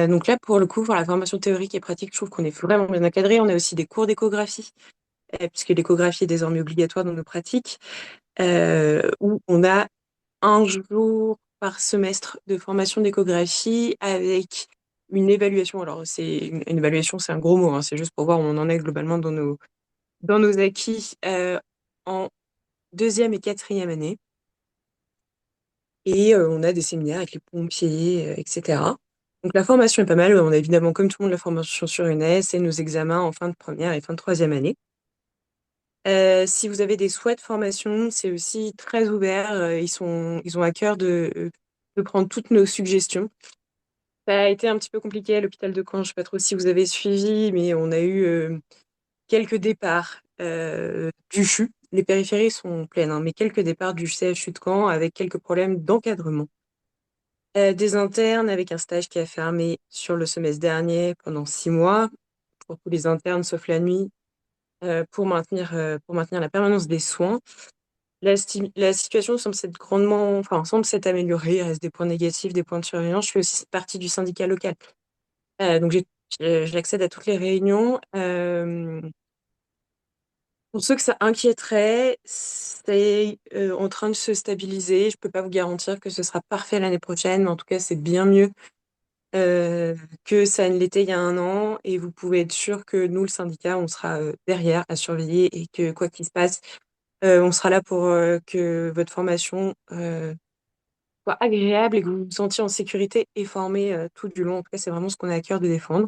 Donc là, pour le coup, pour la formation théorique et pratique, je trouve qu'on est vraiment bien encadré. On a aussi des cours d'échographie, puisque l'échographie est désormais obligatoire dans nos pratiques, où on a un jour par semestre de formation d'échographie avec une évaluation. Alors, une évaluation, c'est un gros mot, hein, c'est juste pour voir où on en est globalement dans nos acquis en 2e et 4e année. Et on a des séminaires avec les pompiers, etc. Donc, la formation est pas mal. On a évidemment, comme tout le monde, la formation sur UNES et nos examens en fin de première et fin de 3e année. Si vous avez des souhaits de formation, c'est aussi très ouvert. Ils ont à cœur de prendre toutes nos suggestions. Ça a été un petit peu compliqué à l'hôpital de Caen. Je ne sais pas trop si vous avez suivi, mais on a eu quelques départs du CHU. Les périphéries sont pleines, hein, mais quelques départs du CHU de Caen avec quelques problèmes d'encadrement. Des internes avec un stage qui a fermé sur le semestre dernier pendant 6 mois pour tous les internes sauf la nuit pour maintenir la permanence des soins. La situation semble s'être améliorée. Il reste des points négatifs, des points de surveillance. Je fais aussi partie du syndicat local. Donc, j'accède à toutes les réunions. Pour ceux que ça inquiéterait, c'est en train de se stabiliser. Je ne peux pas vous garantir que ce sera parfait l'année prochaine, mais en tout cas, c'est bien mieux que ça ne l'était il y a un an. Et vous pouvez être sûr que nous, le syndicat, on sera derrière à surveiller et que quoi qu'il se passe, on sera là pour que votre formation soit agréable et que vous vous sentiez en sécurité et formé tout du long. En tout cas, c'est vraiment ce qu'on a à cœur de défendre.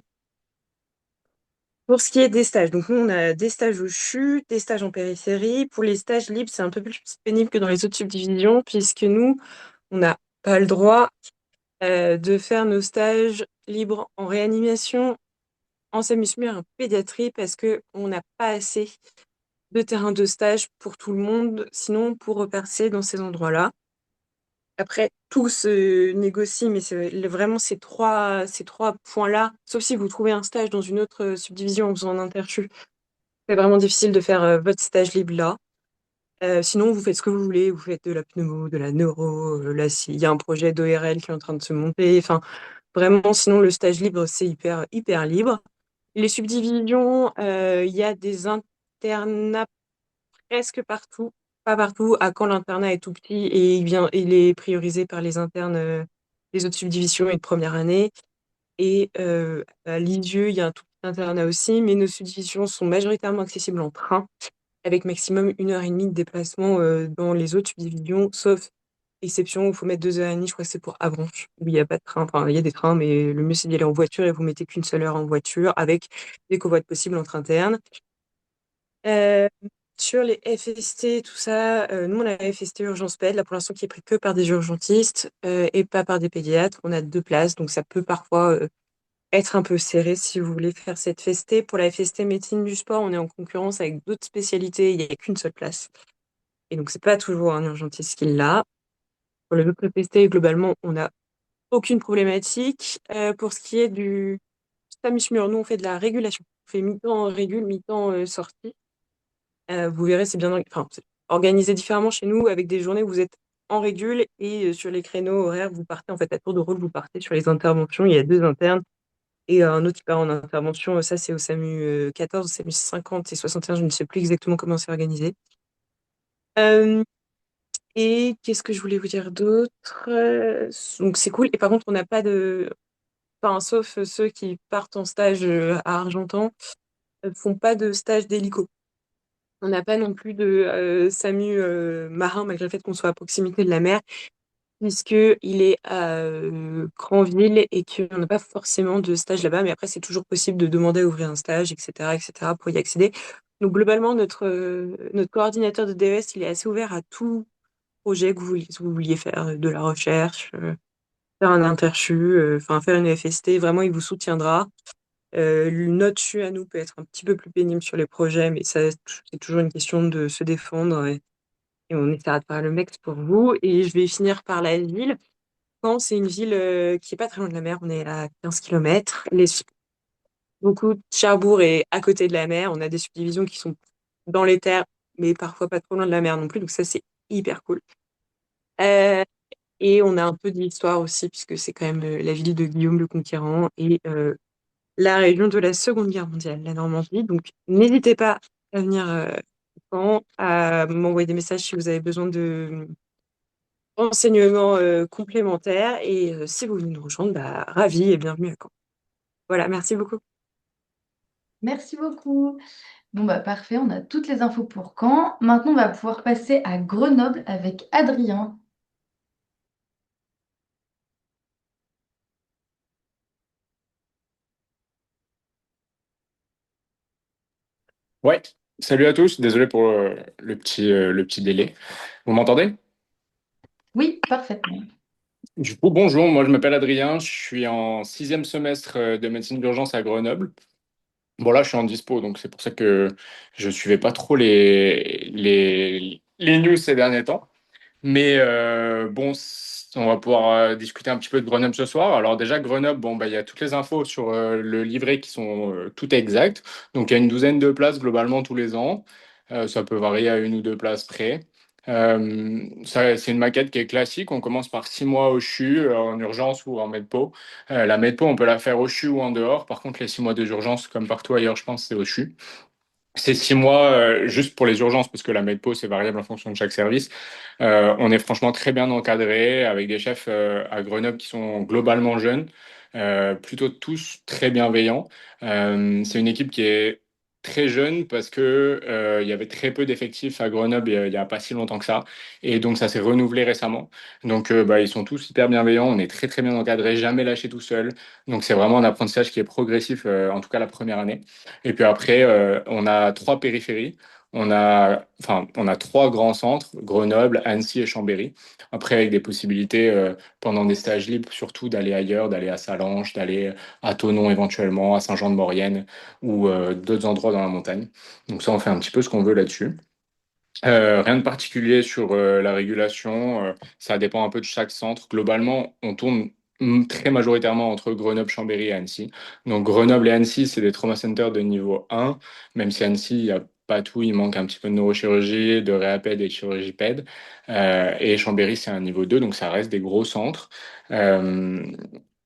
Pour ce qui est des stages, donc nous, on a des stages au CHU, des stages en périphérie. Pour les stages libres, c'est un peu plus pénible que dans les autres subdivisions, puisque nous, on n'a pas le droit de faire nos stages libres en réanimation, en SAMU-SMUR, en pédiatrie, parce qu'on n'a pas assez de terrain de stage pour tout le monde, sinon pour repasser dans ces endroits-là. Après, tout se négocie, mais c'est vraiment ces trois points-là, sauf si vous trouvez un stage dans une autre subdivision en faisant un interchu, c'est vraiment difficile de faire votre stage libre là. Sinon, vous faites ce que vous voulez, vous faites de la pneumo, de la neuro, là, s'il y a un projet d'ORL qui est en train de se monter, enfin, vraiment, sinon, le stage libre, c'est hyper, hyper libre. Les subdivisions, il y a des internats presque partout, pas partout, à quand l'internat est tout petit et il est priorisé par les internes des autres subdivisions et de première année. Et à Lisieux, il y a un tout petit internat aussi, mais nos subdivisions sont majoritairement accessibles en train, avec maximum 1 heure et demie de déplacement dans les autres subdivisions, sauf exception où il faut mettre 2 heures et demie, je crois que c'est pour Avranches, où il n'y a pas de train. Enfin, il y a des trains, mais le mieux c'est d'y aller en voiture et vous mettez qu'une seule heure en voiture avec des covoites possibles entre internes. Euh, sur les FST, tout ça, nous on a la FST Urgence Ped, là pour l'instant qui est pris que par des urgentistes et pas par des pédiatres. On a 2 places, donc ça peut parfois être un peu serré si vous voulez faire cette FST. Pour la FST médecine du sport, on est en concurrence avec d'autres spécialités, il n'y a qu'une seule place. Et donc c'est pas toujours un urgentiste qui l'a. Pour les autres FST, globalement, on n'a aucune problématique. Pour ce qui est du SAMU-SMUR, nous on fait de la régulation. On fait mi-temps régule, mi-temps sortie. Vous verrez, c'est bien enfin, c'est organisé différemment chez nous avec des journées où vous êtes en régule et sur les créneaux horaires, vous partez en fait à tour de rôle, vous partez sur les interventions. Il y a 2 internes et un autre qui part en intervention. Ça, c'est au SAMU 14, au SAMU 50 et 61. Je ne sais plus exactement comment c'est organisé. Euh, et qu'est-ce que je voulais vous dire d'autre? Donc, c'est cool. Et par contre, on n'a pas de. Enfin, sauf ceux qui partent en stage à Argentan, font pas de stage d'hélico. On n'a pas non plus de SAMU marin, malgré le fait qu'on soit à proximité de la mer, puisqu'il est à Granville et qu'on n'a pas forcément de stage là-bas. Mais après, c'est toujours possible de demander à ouvrir un stage, etc., etc., pour y accéder. Donc, globalement, notre coordinateur de DES, il est assez ouvert à tout projet que vous vouliez faire, de la recherche, faire un interchu, enfin, faire une FST. Vraiment, il vous soutiendra. Notre CHU à nous peut être un petit peu plus pénible sur les projets, mais ça, c'est toujours une question de se défendre et on essaiera de faire le max pour vous. Et je vais finir par la ville. Caen, c'est une ville qui est pas très loin de la mer. On est à 15 km. Beaucoup de Cherbourg est à côté de la mer. On a des subdivisions qui sont dans les terres, mais parfois pas trop loin de la mer non plus. Donc ça, c'est hyper cool. Euh, et on a un peu d'histoire aussi, puisque c'est quand même la ville de Guillaume le Conquérant et la région de la Seconde Guerre mondiale, la Normandie. Donc, n'hésitez pas à venir à m'envoyer des messages si vous avez besoin de renseignements complémentaires. Et si vous voulez nous rejoindre, bah, ravi et bienvenue à Caen. Voilà, merci beaucoup. Merci beaucoup. Bon, bah parfait, on a toutes les infos pour quand. Maintenant, on va pouvoir passer à Grenoble avec Adrien. Ouais, salut à tous, désolé pour le petit délai. Vous m'entendez? Oui, parfaitement. Du coup, bonjour, moi je m'appelle Adrien, je suis en 6e semestre de médecine d'urgence à Grenoble. Bon là, je suis en dispo, donc c'est pour ça que je suivais pas trop les news ces derniers temps. Mais bon, on va pouvoir discuter un petit peu de Grenoble ce soir. Alors déjà, Grenoble, bon, bah, il y a toutes les infos sur le livret qui sont toutes exactes. Donc il y a une douzaine de places globalement tous les ans. Ça peut varier à 1 ou 2 places près. C'est une maquette qui est classique. On commence par 6 mois au CHU, en urgence ou en medpo. La medpo, on peut la faire au CHU ou en dehors. Par contre, les 6 mois des urgences, comme partout ailleurs, je pense, c'est au CHU. C'est 6 mois juste pour les urgences, parce que la medpo, c'est variable en fonction de chaque service. On est franchement très bien encadré, avec des chefs à Grenoble qui sont globalement jeunes, plutôt tous très bienveillants. C'est une équipe qui est très jeune parce que il y avait très peu d'effectifs à Grenoble il y a pas si longtemps que ça, et donc ça s'est renouvelé récemment. Donc bah, ils sont tous hyper bienveillants, on est très très bien encadré, jamais lâché tout seul. Donc c'est vraiment un apprentissage qui est progressif, en tout cas la première année. Et puis après, on a 3 périphéries. On a 3 grands centres, Grenoble, Annecy et Chambéry. Après, avec des possibilités pendant des stages libres, surtout d'aller ailleurs, d'aller à Salanches, d'aller à Thonon éventuellement, à Saint-Jean-de-Maurienne ou d'autres endroits dans la montagne. Donc ça, on fait un petit peu ce qu'on veut là-dessus. Rien de particulier sur la régulation. Ça dépend un peu de chaque centre. Globalement, on tourne très majoritairement entre Grenoble, Chambéry et Annecy. Donc Grenoble et Annecy, c'est des trauma centers de niveau 1, même si Annecy, il n'y a pas tout, il manque un petit peu de neurochirurgie, de réapède et de chirurgie pède. Et Chambéry, c'est un niveau 2, donc ça reste des gros centres. Euh,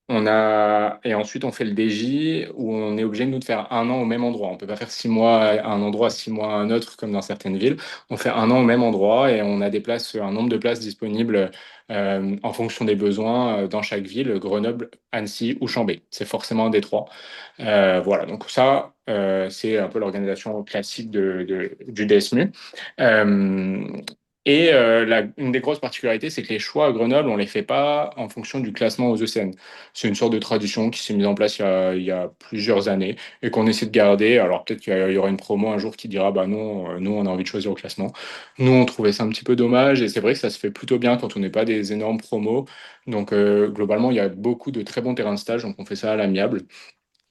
Et ensuite, on fait le DJ où on est obligé, nous, de faire un an au même endroit. On peut pas faire 6 mois à un endroit, 6 mois à un autre, comme dans certaines villes. On fait un an au même endroit et on a des places, un nombre de places disponibles en fonction des besoins dans chaque ville, Grenoble, Annecy ou Chambé. C'est forcément un des trois. Voilà, donc ça, c'est un peu l'organisation classique du DSMU. Euh, une des grosses particularités, c'est que les choix à Grenoble, on les fait pas en fonction du classement aux ECN. C'est une sorte de tradition qui s'est mise en place il y a plusieurs années et qu'on essaie de garder. Alors peut-être qu'il y aura une promo un jour qui dira, bah non, nous on a envie de choisir au classement. Nous on trouvait ça un petit peu dommage et c'est vrai que ça se fait plutôt bien quand on n'est pas des énormes promos. Donc globalement, il y a beaucoup de très bons terrains de stage, donc on fait ça à l'amiable.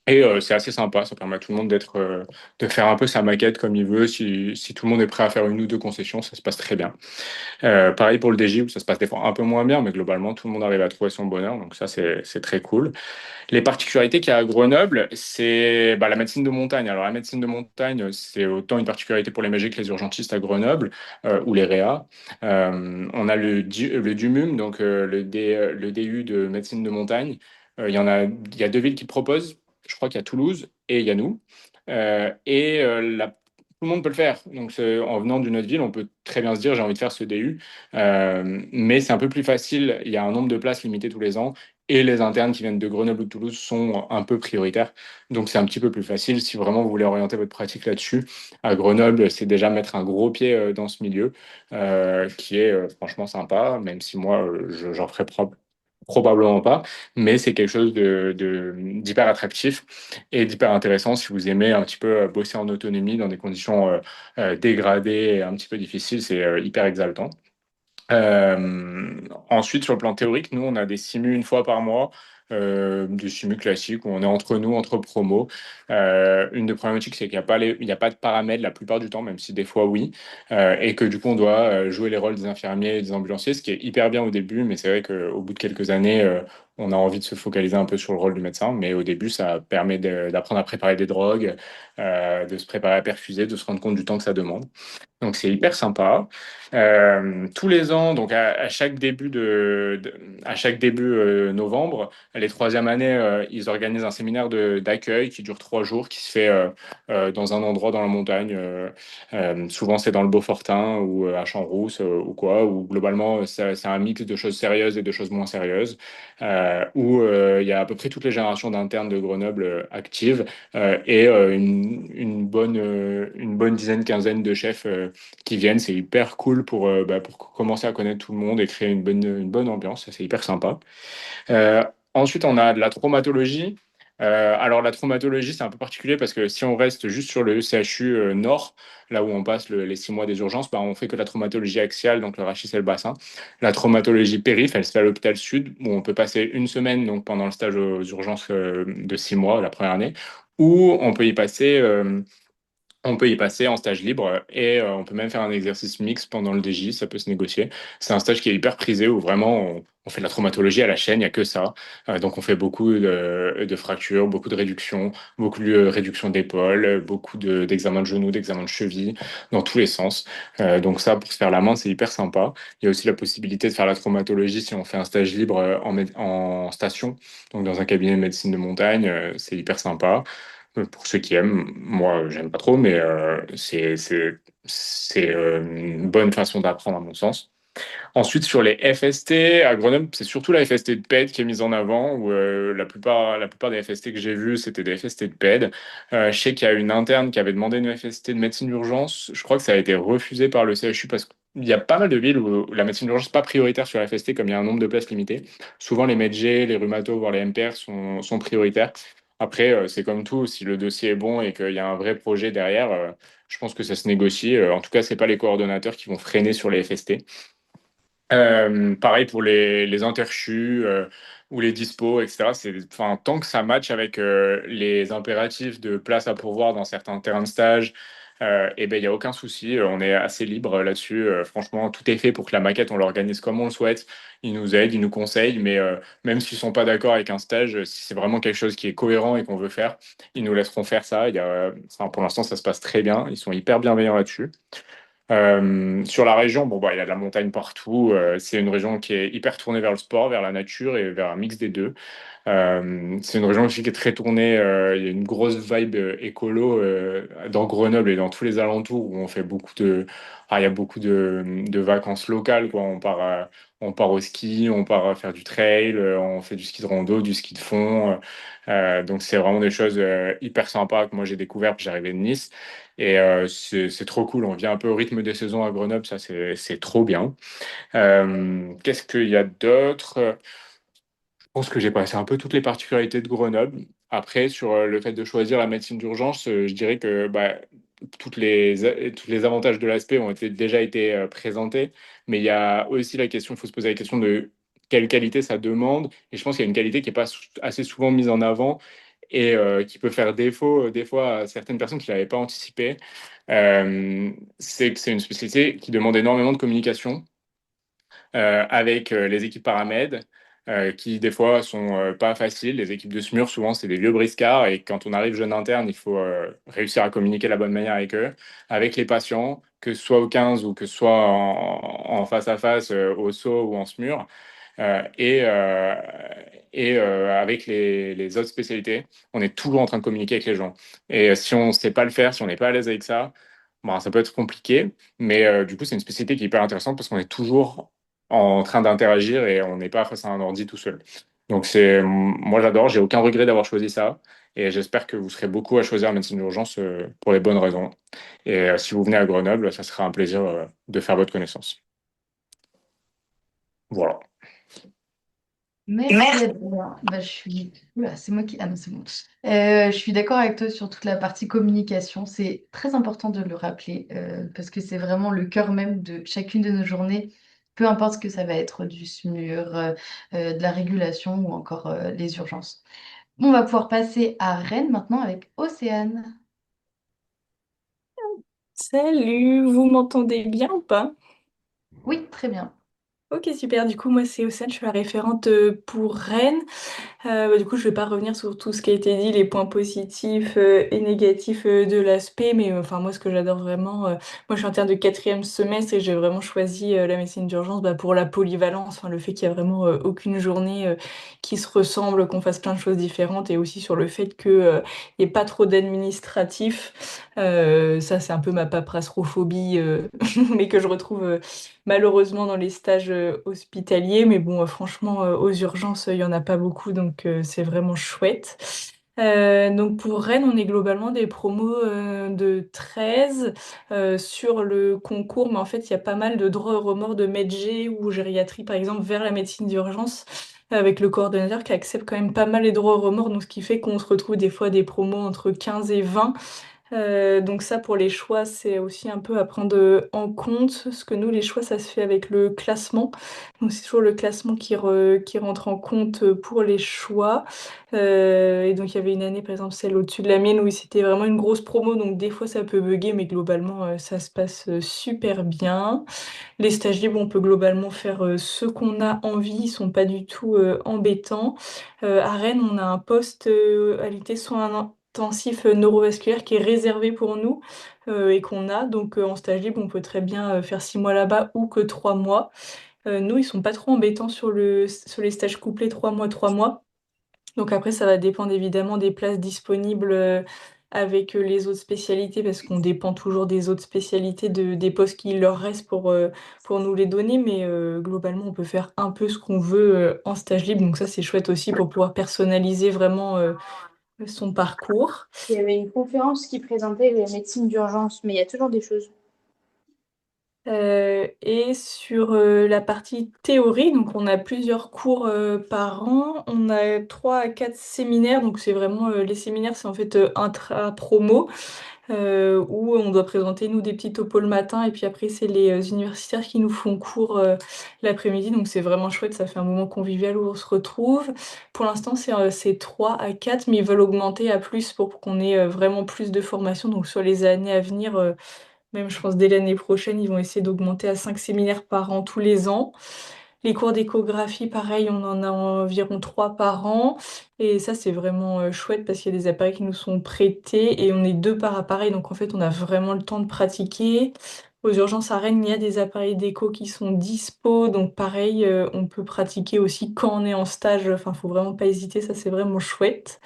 Et c'est assez sympa, ça permet à tout le monde de faire un peu sa maquette comme il veut. Si tout le monde est prêt à faire une ou deux concessions, ça se passe très bien. Pareil pour le DJ, où ça se passe des fois un peu moins bien, mais globalement, tout le monde arrive à trouver son bonheur, donc ça, c'est très cool. Les particularités qu'il y a à Grenoble, c'est la médecine de montagne. Alors, la médecine de montagne, c'est autant une particularité pour les MG que les urgentistes à Grenoble, ou les réa. On a le DUMUM, donc le DU de médecine de montagne. Il y a deux villes qui le proposent. Je crois qu'il y a Toulouse et il y a nous. Tout le monde peut le faire. Donc, en venant d'une autre ville, on peut très bien se dire j'ai envie de faire ce DU. Mais c'est un peu plus facile. Il y a un nombre de places limité tous les ans. Et les internes qui viennent de Grenoble ou de Toulouse sont un peu prioritaires. Donc, c'est un petit peu plus facile si vraiment vous voulez orienter votre pratique là-dessus. À Grenoble, c'est déjà mettre un gros pied dans ce milieu qui est franchement sympa, même si moi, j'en ferai probablement pas. Mais c'est quelque chose d'hyper attractif et d'hyper intéressant si vous aimez un petit peu bosser en autonomie dans des conditions dégradées et un petit peu difficiles. C'est hyper exaltant. Ensuite, sur le plan théorique, nous, on a des simus une fois par mois, des simus classiques où on est entre nous, entre promos. Une des problématiques, c'est qu'il n'y a pas de paramètres la plupart du temps, même si des fois oui, et que du coup, on doit jouer les rôles des infirmiers et des ambulanciers, ce qui est hyper bien au début, mais c'est vrai qu'au bout de quelques années, on a envie de se focaliser un peu sur le rôle du médecin, mais au début, ça permet d'apprendre à préparer des drogues, de se préparer à perfuser, de se rendre compte du temps que ça demande. Donc c'est hyper sympa. Tous les ans, donc à chaque début à chaque début novembre, les troisième années, ils organisent un séminaire d'accueil qui dure 3 jours, qui se fait dans un endroit dans la montagne. Souvent c'est dans le Beaufortin ou à Champs-Rousse ou quoi. Où globalement c'est un mix de choses sérieuses et de choses moins sérieuses. Où il y a à peu près toutes les générations d'internes de Grenoble actives et une bonne dizaine, quinzaine de chefs qui viennent. C'est hyper cool pour commencer à connaître tout le monde et créer une bonne ambiance. C'est hyper sympa. Ensuite, on a de la traumatologie. Alors, la traumatologie, c'est un peu particulier parce que si on reste juste sur le CHU Nord, là où on passe les 6 mois des urgences, on fait que la traumatologie axiale, donc le rachis et le bassin. La traumatologie périph', elle se fait à l'hôpital Sud, où on peut passer une semaine donc, pendant le stage aux urgences de 6 mois, la première année, ou on peut y passer en stage libre et on peut même faire un exercice mixte pendant le DJ, ça peut se négocier. C'est un stage qui est hyper prisé où vraiment on fait de la traumatologie à la chaîne, il n'y a que ça. Donc on fait beaucoup de fractures, beaucoup de réductions, beaucoup de réductions d'épaule, beaucoup d'examens de genoux, d'examens de cheville, dans tous les sens. Donc ça, pour se faire la main, c'est hyper sympa. Il y a aussi la possibilité de faire la traumatologie si on fait un stage libre en station, donc dans un cabinet de médecine de montagne, c'est hyper sympa. Pour ceux qui aiment, moi j'aime pas trop, mais c'est une bonne façon d'apprendre à mon sens. Ensuite, sur les FST, à Grenoble, c'est surtout la FST de PED qui est mise en avant, où la plupart des FST que j'ai vus, c'était des FST de PED. Je sais qu'il y a une interne qui avait demandé une FST de médecine d'urgence. Je crois que ça a été refusé par le CHU parce qu'il y a pas mal de villes où la médecine d'urgence n'est pas prioritaire sur la FST, comme il y a un nombre de places limité. Souvent, les MedG, les rhumatos, voire les MPR sont prioritaires. Après, c'est comme tout, si le dossier est bon et qu'il y a un vrai projet derrière, je pense que ça se négocie. En tout cas, c'est pas les coordonnateurs qui vont freiner sur les FST. Pareil pour les interchus ou les dispos, etc. Tant que ça match avec les impératifs de place à pourvoir dans certains terrains de stage, et ben il y a aucun souci, on est assez libre là-dessus. Franchement, tout est fait pour que la maquette, on l'organise comme on le souhaite. Ils nous aident, ils nous conseillent, mais même s'ils sont pas d'accord avec un stage, si c'est vraiment quelque chose qui est cohérent et qu'on veut faire, ils nous laisseront faire ça. Enfin, pour l'instant, ça se passe très bien. Ils sont hyper bienveillants là-dessus. Sur la région, bon, bah, il y a de la montagne partout. C'est une région qui est hyper tournée vers le sport, vers la nature et vers un mix des deux. C'est une région aussi qui est très tournée. Il y a une grosse vibe écolo dans Grenoble et dans tous les alentours où on fait il y a beaucoup de vacances locales, quoi. On part au ski, on part faire du trail, on fait du ski de rando, du ski de fond. Donc c'est vraiment des choses hyper sympas que moi j'ai découvert puis j'arrivais de Nice. Et c'est trop cool. On vient un peu au rythme des saisons à Grenoble, ça c'est trop bien. Qu'est-ce qu'il y a d'autre? Je pense que j'ai passé un peu toutes les particularités de Grenoble. Après, sur le fait de choisir la médecine d'urgence, je dirais que bah, tous les avantages de l'aspect déjà été présentés. Mais il y a aussi la question, il faut se poser la question de quelle qualité ça demande. Et je pense qu'il y a une qualité qui n'est pas assez souvent mise en avant et qui peut faire défaut des fois à certaines personnes qui ne l'avaient pas anticipé. C'est que c'est une spécialité qui demande énormément de communication avec les équipes paramèdes, qui des fois sont pas faciles. Les équipes de SMUR, souvent, c'est des vieux briscards et quand on arrive jeune interne, il faut réussir à communiquer de la bonne manière avec eux, avec les patients, que ce soit au 15 ou que ce soit en face à face, au SO ou en SMUR. Et avec les autres spécialités, on est toujours en train de communiquer avec les gens. Et si on ne sait pas le faire, si on n'est pas à l'aise avec ça, bon, ça peut être compliqué. Mais du coup, c'est une spécialité qui est hyper intéressante parce qu'on est toujours en train d'interagir et on n'est pas face à un ordi tout seul. Donc moi j'adore, j'ai aucun regret d'avoir choisi ça et j'espère que vous serez beaucoup à choisir la médecine d'urgence pour les bonnes raisons. Et si vous venez à Grenoble, ça sera un plaisir de faire votre connaissance. Voilà. Merci Adrien. Bah, je suis... Oula, c'est moi qui... Ah non, c'est bon. Je suis d'accord avec toi sur toute la partie communication. C'est très important de le rappeler parce que c'est vraiment le cœur même de chacune de nos journées, peu importe ce que ça va être, du SMUR, de la régulation ou encore les urgences. On va pouvoir passer à Rennes maintenant avec Océane. Salut, vous m'entendez bien ou pas? Oui, très bien. Ok, super. Du coup, moi, c'est Océane, je suis la référente pour Rennes. Du coup, je vais pas revenir sur tout ce qui a été dit, les points positifs et négatifs de l'aspect, mais enfin, moi, ce que j'adore vraiment, moi, je suis interne de quatrième semestre et j'ai vraiment choisi la médecine d'urgence bah, pour la polyvalence, enfin, le fait qu'il y a vraiment aucune journée qui se ressemble, qu'on fasse plein de choses différentes et aussi sur le fait qu'il n'y ait pas trop d'administratifs. Ça, c'est un peu ma paperasserophobie, mais que je retrouve malheureusement dans les stages hospitaliers. Mais bon, franchement, aux urgences, il y en a pas beaucoup, donc c'est vraiment chouette. Donc pour Rennes, on est globalement des promos de 13 sur le concours, mais en fait, il y a pas mal de droits au remords de MedG ou gériatrie, par exemple, vers la médecine d'urgence, avec le coordonnateur qui accepte quand même pas mal les droits au remords, donc ce qui fait qu'on se retrouve des fois des promos entre 15 et 20. Donc ça, pour les choix, c'est aussi un peu à prendre en compte, parce que nous, les choix, ça se fait avec le classement. Donc c'est toujours le classement qui rentre en compte pour les choix. Et donc il y avait une année, par exemple, celle au-dessus de la mienne, où c'était vraiment une grosse promo, donc des fois ça peut bugger, mais globalement, ça se passe super bien. Les stages libres, on peut globalement faire ce qu'on a envie, ils sont pas du tout embêtants. À Rennes, on a un poste à l'unité soins intensifs neurovasculaires qui est réservé pour nous et qu'on a. Donc en stage libre, on peut très bien faire 6 mois là-bas ou que 3 mois. Nous, ils sont pas trop embêtants sur les stages couplés 3 mois, 3 mois. Donc après, ça va dépendre évidemment des places disponibles avec les autres spécialités, parce qu'on dépend toujours des autres spécialités, des postes qui leur restent pour nous les donner. Mais globalement, on peut faire un peu ce qu'on veut en stage libre. Donc ça, c'est chouette aussi pour pouvoir personnaliser vraiment son parcours. Il y avait une conférence qui présentait les médecines d'urgence, mais il y a toujours des choses. Et sur la partie théorie, donc on a plusieurs cours par an, on a 3 à 4 séminaires, donc c'est vraiment les séminaires, c'est en fait intra-promo. où on doit présenter nous des petits topos le matin et puis après c'est les universitaires qui nous font cours l'après-midi. Donc c'est vraiment chouette, ça fait un moment convivial où on se retrouve. Pour l'instant c'est 3 à 4, mais ils veulent augmenter à plus pour qu'on ait vraiment plus de formation. Donc sur les années à venir, même je pense dès l'année prochaine, ils vont essayer d'augmenter à 5 séminaires par an tous les ans. Les cours d'échographie, pareil, on en a environ 3 par an. Et ça, c'est vraiment chouette parce qu'il y a des appareils qui nous sont prêtés et on est 2 par appareil. Donc en fait, on a vraiment le temps de pratiquer. Aux urgences à Rennes, il y a des appareils d'écho qui sont dispo. Donc pareil, on peut pratiquer aussi quand on est en stage. Enfin, faut vraiment pas hésiter, ça c'est vraiment chouette.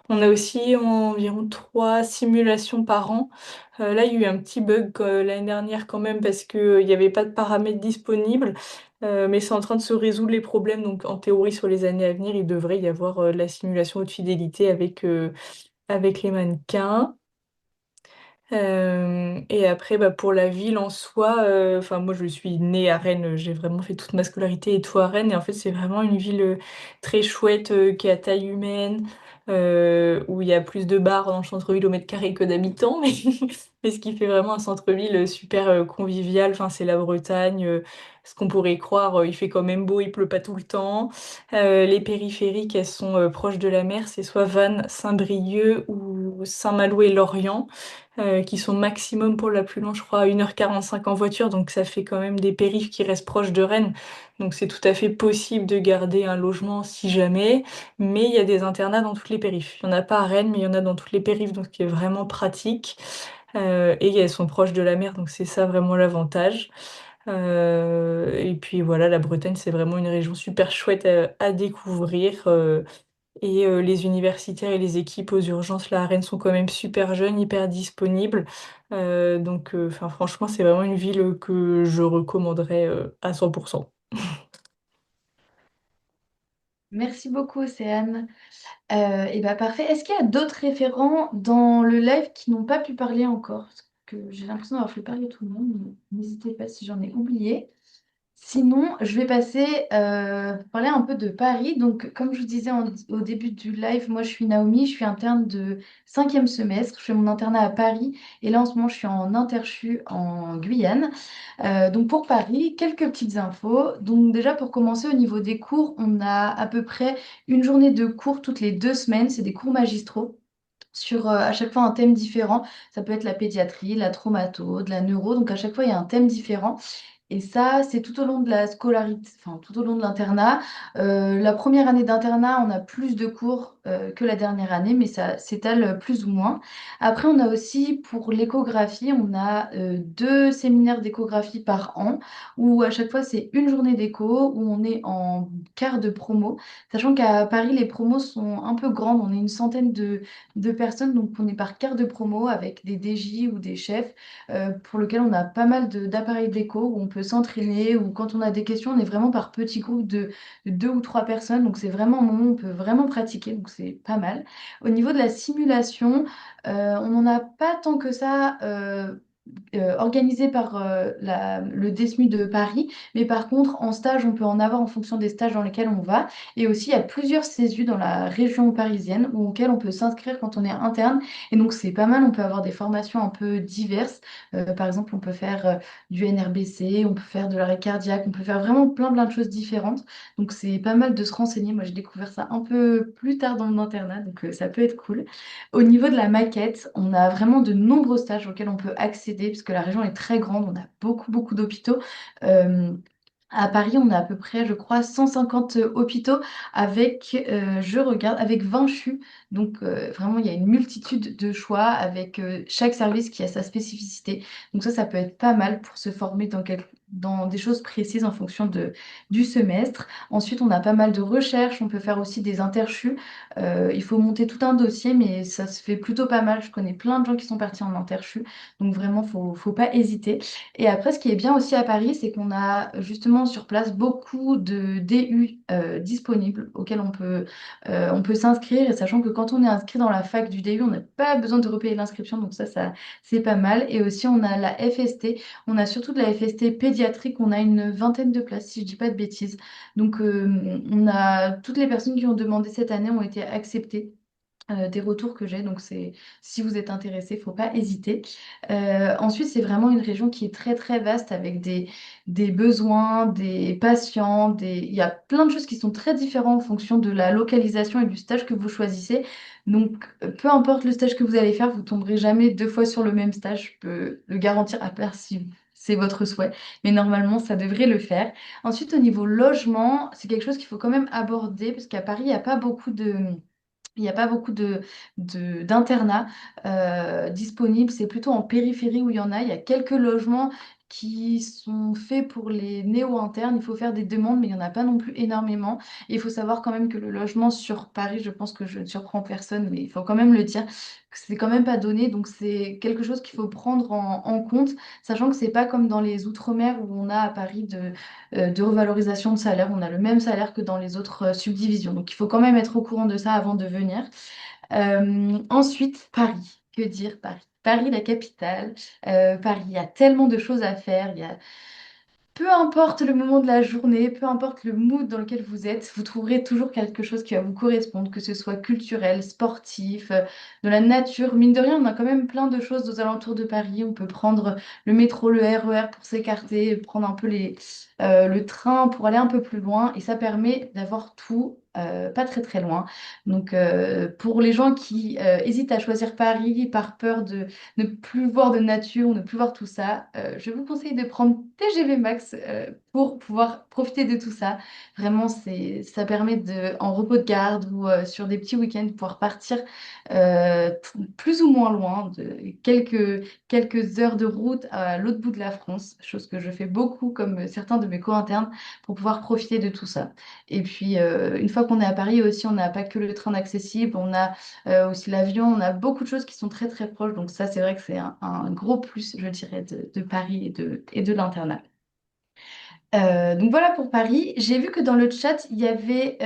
On a aussi environ 3 simulations par an. Là, il y a eu un petit bug l'année dernière quand même parce qu'il n'y avait pas de paramètres disponibles. Mais c'est en train de se résoudre les problèmes. Donc en théorie, sur les années à venir, il devrait y avoir de la simulation haute fidélité avec les mannequins. Et après, bah, pour la ville en soi, enfin moi je suis née à Rennes, j'ai vraiment fait toute ma scolarité et tout à Rennes, et en fait c'est vraiment une ville très chouette qui est à taille humaine, où il y a plus de bars dans le centre-ville au mètre carré que d'habitants, mais ce qui fait vraiment un centre-ville super convivial, enfin c'est la Bretagne, ce qu'on pourrait croire, il fait quand même beau, il pleut pas tout le temps. Les périphériques, elles sont proches de la mer, c'est soit Vannes, Saint-Brieuc ou Saint-Malo et Lorient qui sont maximum pour la plus loin, je crois, à 1h45 en voiture. Donc ça fait quand même des périphes qui restent proches de Rennes. Donc c'est tout à fait possible de garder un logement si jamais. Mais il y a des internats dans toutes les périphes. Il n'y en a pas à Rennes, mais il y en a dans toutes les périphes, donc ce qui est vraiment pratique. Et elles sont proches de la mer, donc c'est ça vraiment l'avantage. Et puis voilà, la Bretagne, c'est vraiment une région super chouette à découvrir. Et les universitaires et les équipes aux urgences là à Rennes sont quand même super jeunes, hyper disponibles. Donc enfin, franchement, c'est vraiment une ville que je recommanderais à 100%. Merci beaucoup, Océane. Et bah parfait. Est-ce qu'il y a d'autres référents dans le live qui n'ont pas pu parler encore? Parce que j'ai l'impression d'avoir fait parler tout le monde. Donc n'hésitez pas si j'en ai oublié. Sinon, je vais passer parler un peu de Paris. Donc, comme je vous disais au début du live, moi je suis Naomi, je suis interne de 5e semestre. Je fais mon internat à Paris et là en ce moment je suis en interchu en Guyane. Donc pour Paris, quelques petites infos. Donc déjà pour commencer au niveau des cours, on a à peu près une journée de cours toutes les 2 semaines. C'est des cours magistraux sur à chaque fois un thème différent. Ça peut être la pédiatrie, la traumato, de la neuro. Donc à chaque fois il y a un thème différent. Et ça, c'est tout au long de la scolarité, enfin tout au long de l'internat. La première année d'internat, on a plus de cours que la dernière année, mais ça s'étale plus ou moins. Après, on a aussi pour l'échographie, on a 2 séminaires d'échographie par an, où à chaque fois c'est une journée d'écho, où on est en quart de promo, sachant qu'à Paris, les promos sont un peu grandes, on est une centaine de personnes, donc on est par quart de promo avec des DJ ou des chefs pour lequel on a pas mal d'appareils d'écho où on peut s'entraîner ou quand on a des questions, on est vraiment par petits groupes de 2 ou 3 personnes. Donc c'est vraiment un moment où on peut vraiment pratiquer, donc c'est pas mal. Au niveau de la simulation, on n'en a pas tant que ça. Organisé par le DESMU de Paris, mais par contre en stage on peut en avoir en fonction des stages dans lesquels on va, et aussi il y a plusieurs CESU dans la région parisienne auxquels on peut s'inscrire quand on est interne, et donc c'est pas mal, on peut avoir des formations un peu diverses. Par exemple on peut faire du NRBC, on peut faire de l'arrêt cardiaque, on peut faire vraiment plein de choses différentes, donc c'est pas mal de se renseigner. Moi j'ai découvert ça un peu plus tard dans mon internat, donc ça peut être cool. Au niveau de la maquette, on a vraiment de nombreux stages auxquels on peut accéder, puisque la région est très grande, on a beaucoup d'hôpitaux. Euh, à Paris, on a à peu près, je crois, 150 hôpitaux avec, je regarde, avec 20 CHU. Donc, vraiment, il y a une multitude de choix avec chaque service qui a sa spécificité. Donc, ça peut être pas mal pour se former dans des choses précises en fonction du semestre. Ensuite, on a pas mal de recherches. On peut faire aussi des interchus. Il faut monter tout un dossier, mais ça se fait plutôt pas mal. Je connais plein de gens qui sont partis en interchu. Donc, vraiment, faut pas hésiter. Et après, ce qui est bien aussi à Paris, c'est qu'on a justement sur place beaucoup de DU disponibles auxquels on peut s'inscrire. Et sachant que quand on est inscrit dans la fac du DU, on n'a pas besoin de repayer l'inscription. Donc ça, c'est pas mal. Et aussi, on a la FST. On a surtout de la FST pédiatrique. On a une vingtaine de places, si je dis pas de bêtises. Donc, on a toutes les personnes qui ont demandé cette année ont été acceptées. des retours que j'ai. Donc, si vous êtes intéressé, il ne faut pas hésiter. Ensuite, c'est vraiment une région qui est très, très vaste avec des besoins, des patients, il y a plein de choses qui sont très différentes en fonction de la localisation et du stage que vous choisissez. Donc, peu importe le stage que vous allez faire, vous tomberez jamais deux fois sur le même stage. Je peux le garantir, à part si c'est votre souhait. Mais normalement, ça devrait le faire. Ensuite, au niveau logement, c'est quelque chose qu'il faut quand même aborder parce qu'à Paris, il n'y a pas beaucoup d'internats disponibles. C'est plutôt en périphérie où il y en a. Il y a quelques logements qui sont faits pour les néo-internes. Il faut faire des demandes, mais il n'y en a pas non plus énormément. Et il faut savoir quand même que le logement sur Paris, je pense que je ne surprends personne, mais il faut quand même le dire, que c'est quand même pas donné. Donc c'est quelque chose qu'il faut prendre en compte, sachant que c'est pas comme dans les Outre-mer où on a à Paris de revalorisation de salaire. On a le même salaire que dans les autres subdivisions. Donc il faut quand même être au courant de ça avant de venir. Ensuite, Paris. Que dire Paris? Paris, la capitale. Paris, il y a tellement de choses à faire. Peu importe le moment de la journée, peu importe le mood dans lequel vous êtes, vous trouverez toujours quelque chose qui va vous correspondre, que ce soit culturel, sportif, de la nature. Mine de rien, on a quand même plein de choses aux alentours de Paris. On peut prendre le métro, le RER pour s'écarter, prendre un peu le train pour aller un peu plus loin. Et ça permet d'avoir tout, pas très très loin. Donc pour les gens qui hésitent à choisir Paris par peur de ne plus voir de nature, ne plus voir tout ça, je vous conseille de prendre TGV Max pour pouvoir profiter de tout ça. Vraiment, ça permet en repos de garde ou sur des petits week-ends, de pouvoir partir plus ou moins loin, de quelques heures de route à l'autre bout de la France, chose que je fais beaucoup comme certains de mes co-internes pour pouvoir profiter de tout ça. Et puis, une fois qu'on est à Paris aussi, on n'a pas que le train accessible, on a aussi l'avion, on a beaucoup de choses qui sont très très proches. Donc ça, c'est vrai que c'est un gros plus, je dirais, de Paris et de l'internat. Donc voilà pour Paris. J'ai vu que dans le chat, il y avait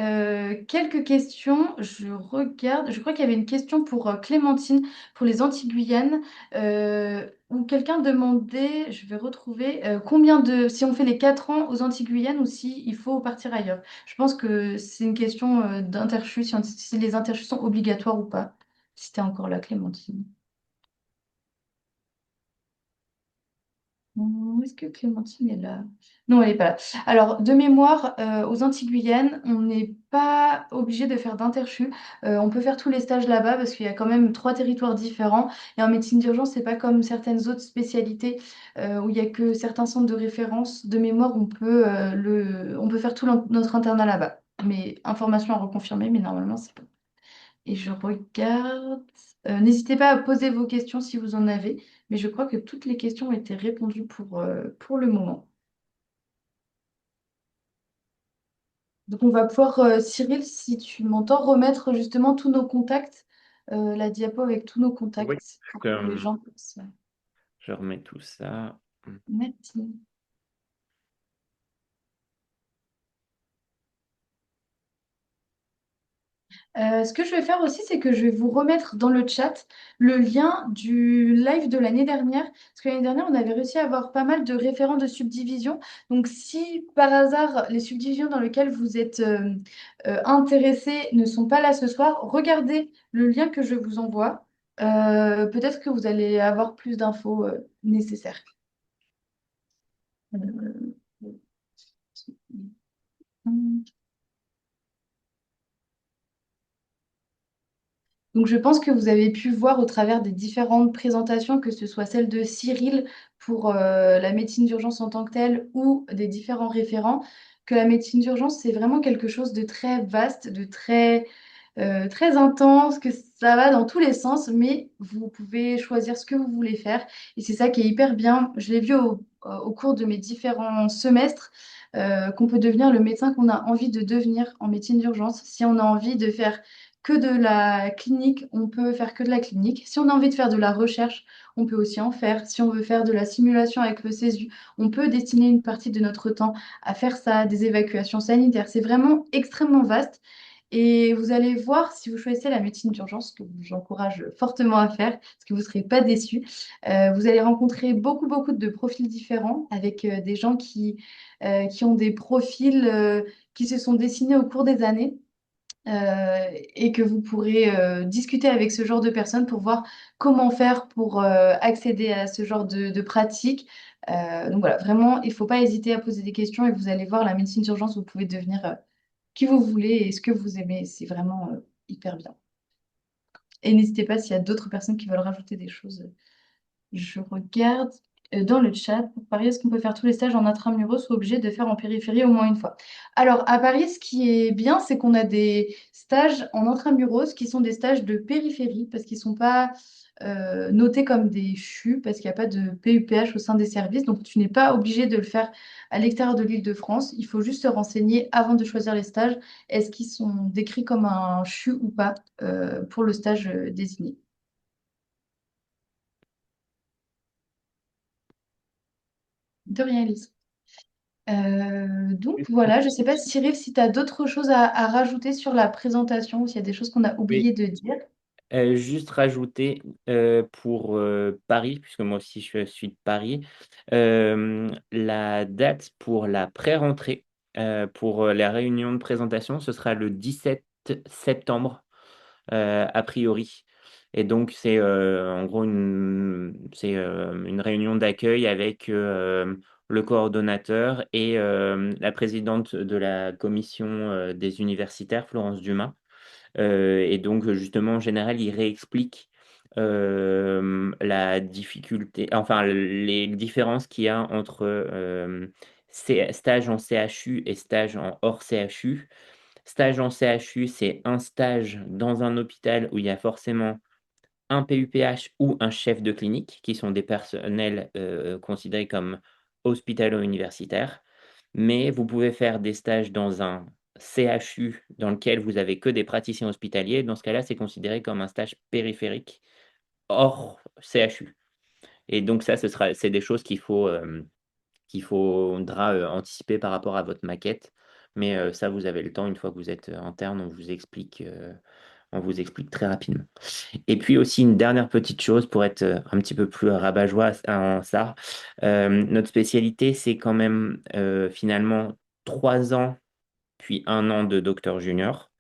quelques questions. Je regarde, je crois qu'il y avait une question pour Clémentine, pour les Antilles-Guyane, où quelqu'un demandait, je vais retrouver, si on fait les 4 ans aux Antilles-Guyane ou si il faut partir ailleurs. Je pense que c'est une question d'interchus, si les interchus sont obligatoires ou pas. Si t'es encore là, Clémentine. Est-ce que Clémentine est là? Non, elle n'est pas là. Alors, de mémoire, aux Antilles-Guyane, on n'est pas obligé de faire d'interchu. On peut faire tous les stages là-bas parce qu'il y a quand même 3 territoires différents. Et en médecine d'urgence, c'est pas comme certaines autres spécialités où il y a que certains centres de référence. De mémoire, on peut faire tout notre internat là-bas. Mais information à reconfirmer, mais normalement, c'est bon. Et je regarde. N'hésitez pas à poser vos questions si vous en avez, mais je crois que toutes les questions ont été répondues pour le moment. Donc on va pouvoir, Cyril, si tu m'entends, remettre justement tous nos contacts, la diapo avec tous nos Oui, contacts pour que les gens puissent. je remets tout ça. Merci. Ce que je vais faire aussi, c'est que je vais vous remettre dans le chat le lien du live de l'année dernière. Parce que l'année dernière, on avait réussi à avoir pas mal de référents de subdivisions. Donc, si par hasard, les subdivisions dans lesquelles vous êtes intéressés ne sont pas là ce soir, regardez le lien que je vous envoie. Peut-être que vous allez avoir plus d'infos nécessaires. Euh, Donc, je pense que vous avez pu voir au travers des différentes présentations, que ce soit celle de Cyril pour la médecine d'urgence en tant que telle ou des différents référents, que la médecine d'urgence, c'est vraiment quelque chose de très vaste, de très intense, que ça va dans tous les sens, mais vous pouvez choisir ce que vous voulez faire. Et c'est ça qui est hyper bien. Je l'ai vu au cours de mes différents semestres, qu'on peut devenir le médecin qu'on a envie de devenir en médecine d'urgence. Si on a envie de faire que de la clinique, on peut faire que de la clinique. Si on a envie de faire de la recherche, on peut aussi en faire. Si on veut faire de la simulation avec le CESU, on peut destiner une partie de notre temps à faire ça, des évacuations sanitaires. C'est vraiment extrêmement vaste. Et vous allez voir, si vous choisissez la médecine d'urgence, que j'encourage fortement à faire, parce que vous ne serez pas déçus, vous allez rencontrer beaucoup, beaucoup de profils différents avec des gens qui ont des profils qui se sont dessinés au cours des années. et que vous pourrez discuter avec ce genre de personnes pour voir comment faire pour accéder à ce genre de pratique. Donc voilà, vraiment, il ne faut pas hésiter à poser des questions et vous allez voir, la médecine d'urgence, vous pouvez devenir qui vous voulez et ce que vous aimez. C'est vraiment hyper bien. Et n'hésitez pas s'il y a d'autres personnes qui veulent rajouter des choses. Je regarde dans le chat pour Paris, est-ce qu'on peut faire tous les stages en intramuros ou obligé de faire en périphérie au moins une fois? Alors, à Paris, ce qui est bien, c'est qu'on a des stages en intramuros qui sont des stages de périphérie parce qu'ils ne sont pas notés comme des CHU parce qu'il n'y a pas de PUPH au sein des services. Donc, tu n'es pas obligé de le faire à l'extérieur de l'Île-de-France. Il faut juste se renseigner avant de choisir les stages. Est-ce qu'ils sont décrits comme un CHU ou pas pour le stage désigné? De rien, Elise. Donc voilà, je ne sais pas, Cyril, si tu as d'autres choses à rajouter sur la présentation ou s'il y a des choses qu'on a Oui. oublié de dire. Juste rajouter pour Paris, puisque moi aussi je suis de Paris, la date pour la pré-rentrée, pour la réunion de présentation, ce sera le 17 septembre, a priori. Et donc c'est en gros une réunion d'accueil avec le coordonnateur et la présidente de la commission des universitaires, Florence Dumas. Et donc, justement, en général, il réexplique la difficulté, enfin, les différences qu'il y a entre stage en CHU et stage en hors CHU. Stage en CHU, c'est un stage dans un hôpital où il y a forcément un PUPH ou un chef de clinique, qui sont des personnels considérés comme hospitalo-universitaires. Mais vous pouvez faire des stages dans un CHU dans lequel vous avez que des praticiens hospitaliers. Dans ce cas-là, c'est considéré comme un stage périphérique hors CHU. Et donc ça, c'est des choses qu'il faudra anticiper par rapport à votre maquette. Mais ça, vous avez le temps, une fois que vous êtes interne, on vous explique très rapidement. Et puis aussi une dernière petite chose pour être un petit peu plus rabat-joie en ça. Notre spécialité, c'est quand même finalement 3 ans, puis 1 an de docteur junior.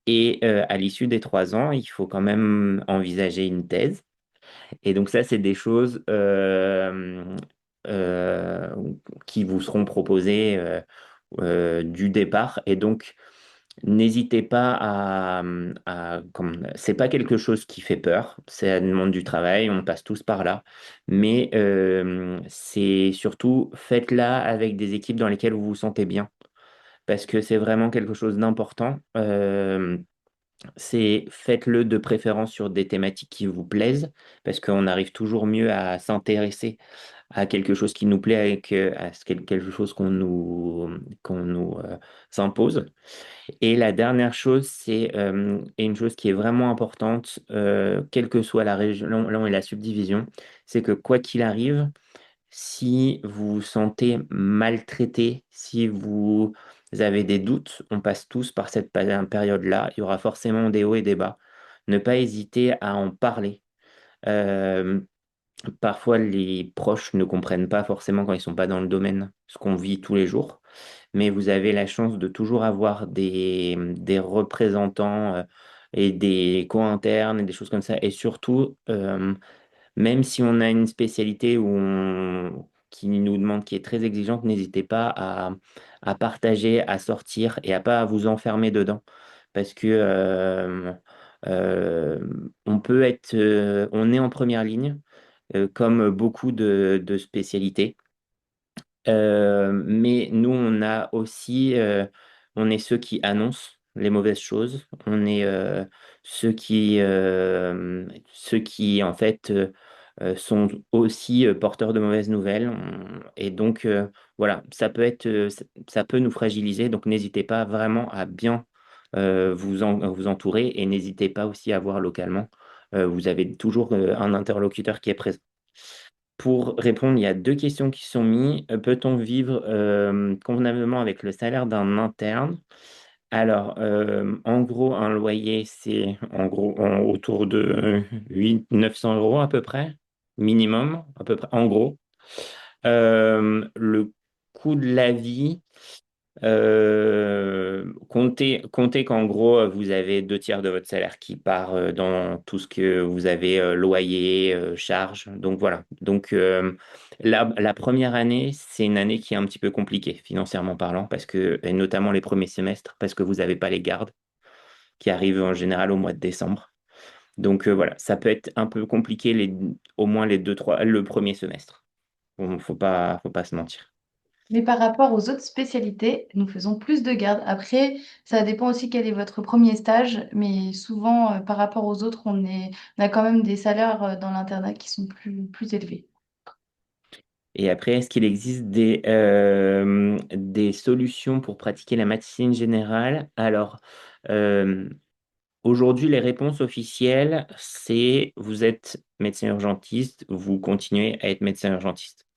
Et à l'issue des 3 ans, il faut quand même envisager une thèse. Et donc ça, c'est des choses euh, qui vous seront proposées du départ. Et donc, n'hésitez pas c'est pas quelque chose qui fait peur, ça demande du travail, on passe tous par là, mais c'est surtout faites-la avec des équipes dans lesquelles vous vous sentez bien, parce que c'est vraiment quelque chose d'important. C'est faites-le de préférence sur des thématiques qui vous plaisent, parce qu'on arrive toujours mieux à s'intéresser à quelque chose qui nous plaît avec quelque chose qu'on nous impose. Et la dernière chose, c'est et une chose qui est vraiment importante, quelle que soit la région et la subdivision, c'est que quoi qu'il arrive, si vous vous sentez maltraité, si vous avez des doutes, on passe tous par cette période-là. Il y aura forcément des hauts et des bas. Ne pas hésiter à en parler. Euh, Parfois, les proches ne comprennent pas forcément quand ils sont pas dans le domaine, ce qu'on vit tous les jours, mais vous avez la chance de toujours avoir des représentants et des co-internes et des choses comme ça. Et surtout, même si on a une spécialité qui nous demande, qui est très exigeante, n'hésitez pas à partager, à sortir et à pas vous enfermer dedans. Parce que euh, on est en première ligne, comme beaucoup de spécialités. Mais nous, on est ceux qui annoncent les mauvaises choses. On est ceux qui en fait, sont aussi porteurs de mauvaises nouvelles. Et donc, voilà, ça peut nous fragiliser. Donc, n'hésitez pas vraiment à bien vous entourer et n'hésitez pas aussi à voir localement. Vous avez toujours un interlocuteur qui est présent. Pour répondre, il y a 2 questions qui sont mises. Peut-on vivre convenablement avec le salaire d'un interne? Alors, en gros, un loyer, c'est en gros autour de 800-900 € à peu près, minimum, à peu près, en gros. Le coût de la vie, comptez qu'en gros, vous avez 2 tiers de votre salaire qui part dans tout ce que vous avez, loyer, charges. Donc voilà. Donc la première année, c'est une année qui est un petit peu compliquée financièrement parlant, parce que, et notamment les premiers semestres, parce que vous n'avez pas les gardes qui arrivent en général au mois de décembre. Donc voilà, ça peut être un peu compliqué au moins les 2, 3, le premier semestre. Bon, faut pas se mentir. Mais par rapport aux autres spécialités, nous faisons plus de gardes. Après, ça dépend aussi quel est votre premier stage, mais souvent, par rapport aux autres, on a quand même des salaires dans l'internat qui sont plus élevés. Et après, est-ce qu'il existe des solutions pour pratiquer la médecine générale? Alors, euh, aujourd'hui, les réponses officielles, c'est vous êtes médecin urgentiste, vous continuez à être médecin urgentiste.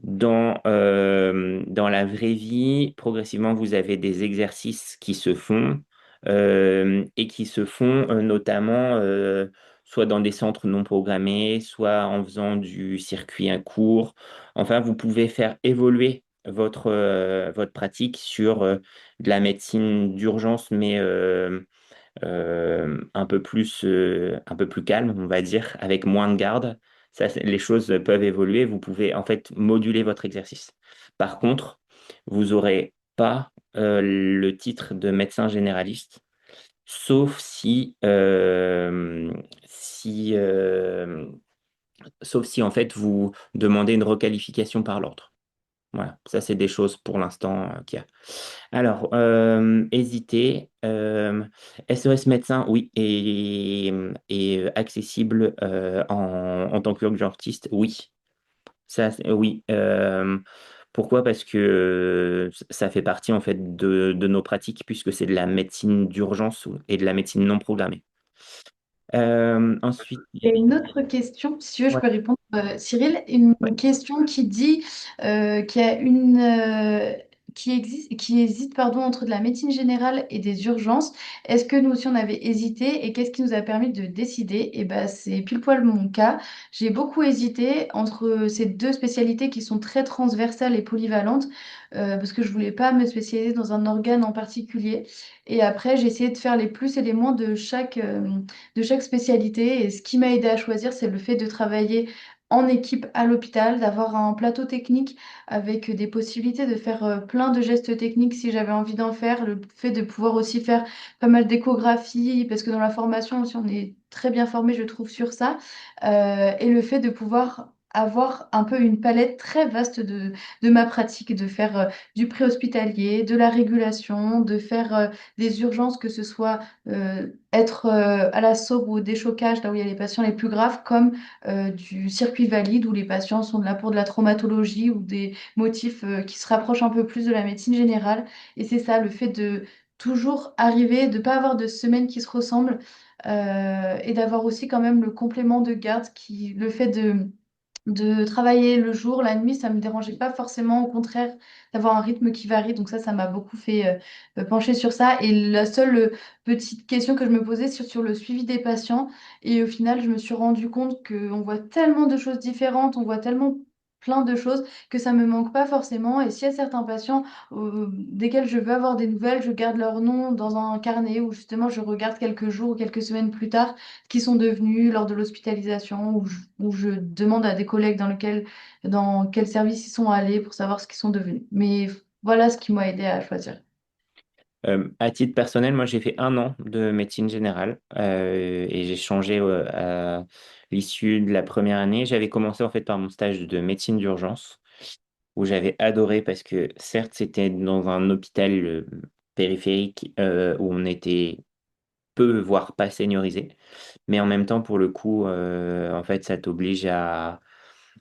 Dans la vraie vie, progressivement, vous avez des exercices qui se font et qui se font notamment soit dans des centres non programmés, soit en faisant du circuit à court. Enfin, vous pouvez faire évoluer votre pratique sur de la médecine d'urgence, mais un peu plus calme, on va dire, avec moins de garde. Ça, les choses peuvent évoluer. Vous pouvez en fait moduler votre exercice. Par contre, vous n'aurez pas le titre de médecin généraliste, sauf sauf si en fait vous demandez une requalification par l'ordre. Voilà, ça c'est des choses pour l'instant qu'il y a. Alors, hésiter. SOS médecin, oui, et accessible en tant qu'urgentiste, oui. Ça, oui. Pourquoi? Parce que ça fait partie en fait de nos pratiques, puisque c'est de la médecine d'urgence et de la médecine non programmée. Ensuite, Il y a une autre question, si tu veux, je ouais, peux répondre. Cyril, une ouais. question qui dit qu'il y a qui existe, qui hésite pardon, entre de la médecine générale et des urgences. Est-ce que nous aussi on avait hésité et qu'est-ce qui nous a permis de décider? Et ben, c'est pile poil mon cas. J'ai beaucoup hésité entre ces deux spécialités qui sont très transversales et polyvalentes parce que je voulais pas me spécialiser dans un organe en particulier. Et après, j'ai essayé de faire les plus et les moins de chaque spécialité. Et ce qui m'a aidé à choisir, c'est le fait de travailler en équipe à l'hôpital, d'avoir un plateau technique avec des possibilités de faire plein de gestes techniques si j'avais envie d'en faire, le fait de pouvoir aussi faire pas mal d'échographies, parce que dans la formation aussi, on est très bien formé, je trouve, sur ça, et le fait de pouvoir avoir un peu une palette très vaste de ma pratique, de faire du préhospitalier, de la régulation, de faire des urgences, que ce soit être à la SAUB ou au déchocage, là où il y a les patients les plus graves, comme du circuit valide, où les patients sont là pour de la traumatologie ou des motifs qui se rapprochent un peu plus de la médecine générale. Et c'est ça, le fait de toujours arriver, de ne pas avoir de semaines qui se ressemblent, et d'avoir aussi quand même le complément de garde, le fait de travailler le jour, la nuit, ça me dérangeait pas forcément, au contraire, d'avoir un rythme qui varie. Donc ça m'a beaucoup fait pencher sur ça. Et la seule petite question que je me posais sur le suivi des patients, et au final, je me suis rendu compte qu'on voit tellement de choses différentes, on voit tellement plein de choses que ça me manque pas forcément. Et s'il y a certains patients desquels je veux avoir des nouvelles, je garde leur nom dans un carnet où justement je regarde quelques jours ou quelques semaines plus tard ce qu'ils sont devenus lors de l'hospitalisation, où je demande à des collègues dans quel service ils sont allés pour savoir ce qu'ils sont devenus. Mais voilà ce qui m'a aidé à choisir. À titre personnel, moi j'ai fait 1 an de médecine générale et j'ai changé à l'issue de la première année. J'avais commencé en fait par mon stage de médecine d'urgence où j'avais adoré parce que certes c'était dans un hôpital périphérique où on était peu voire pas seniorisé, mais en même temps pour le coup en fait ça t'oblige à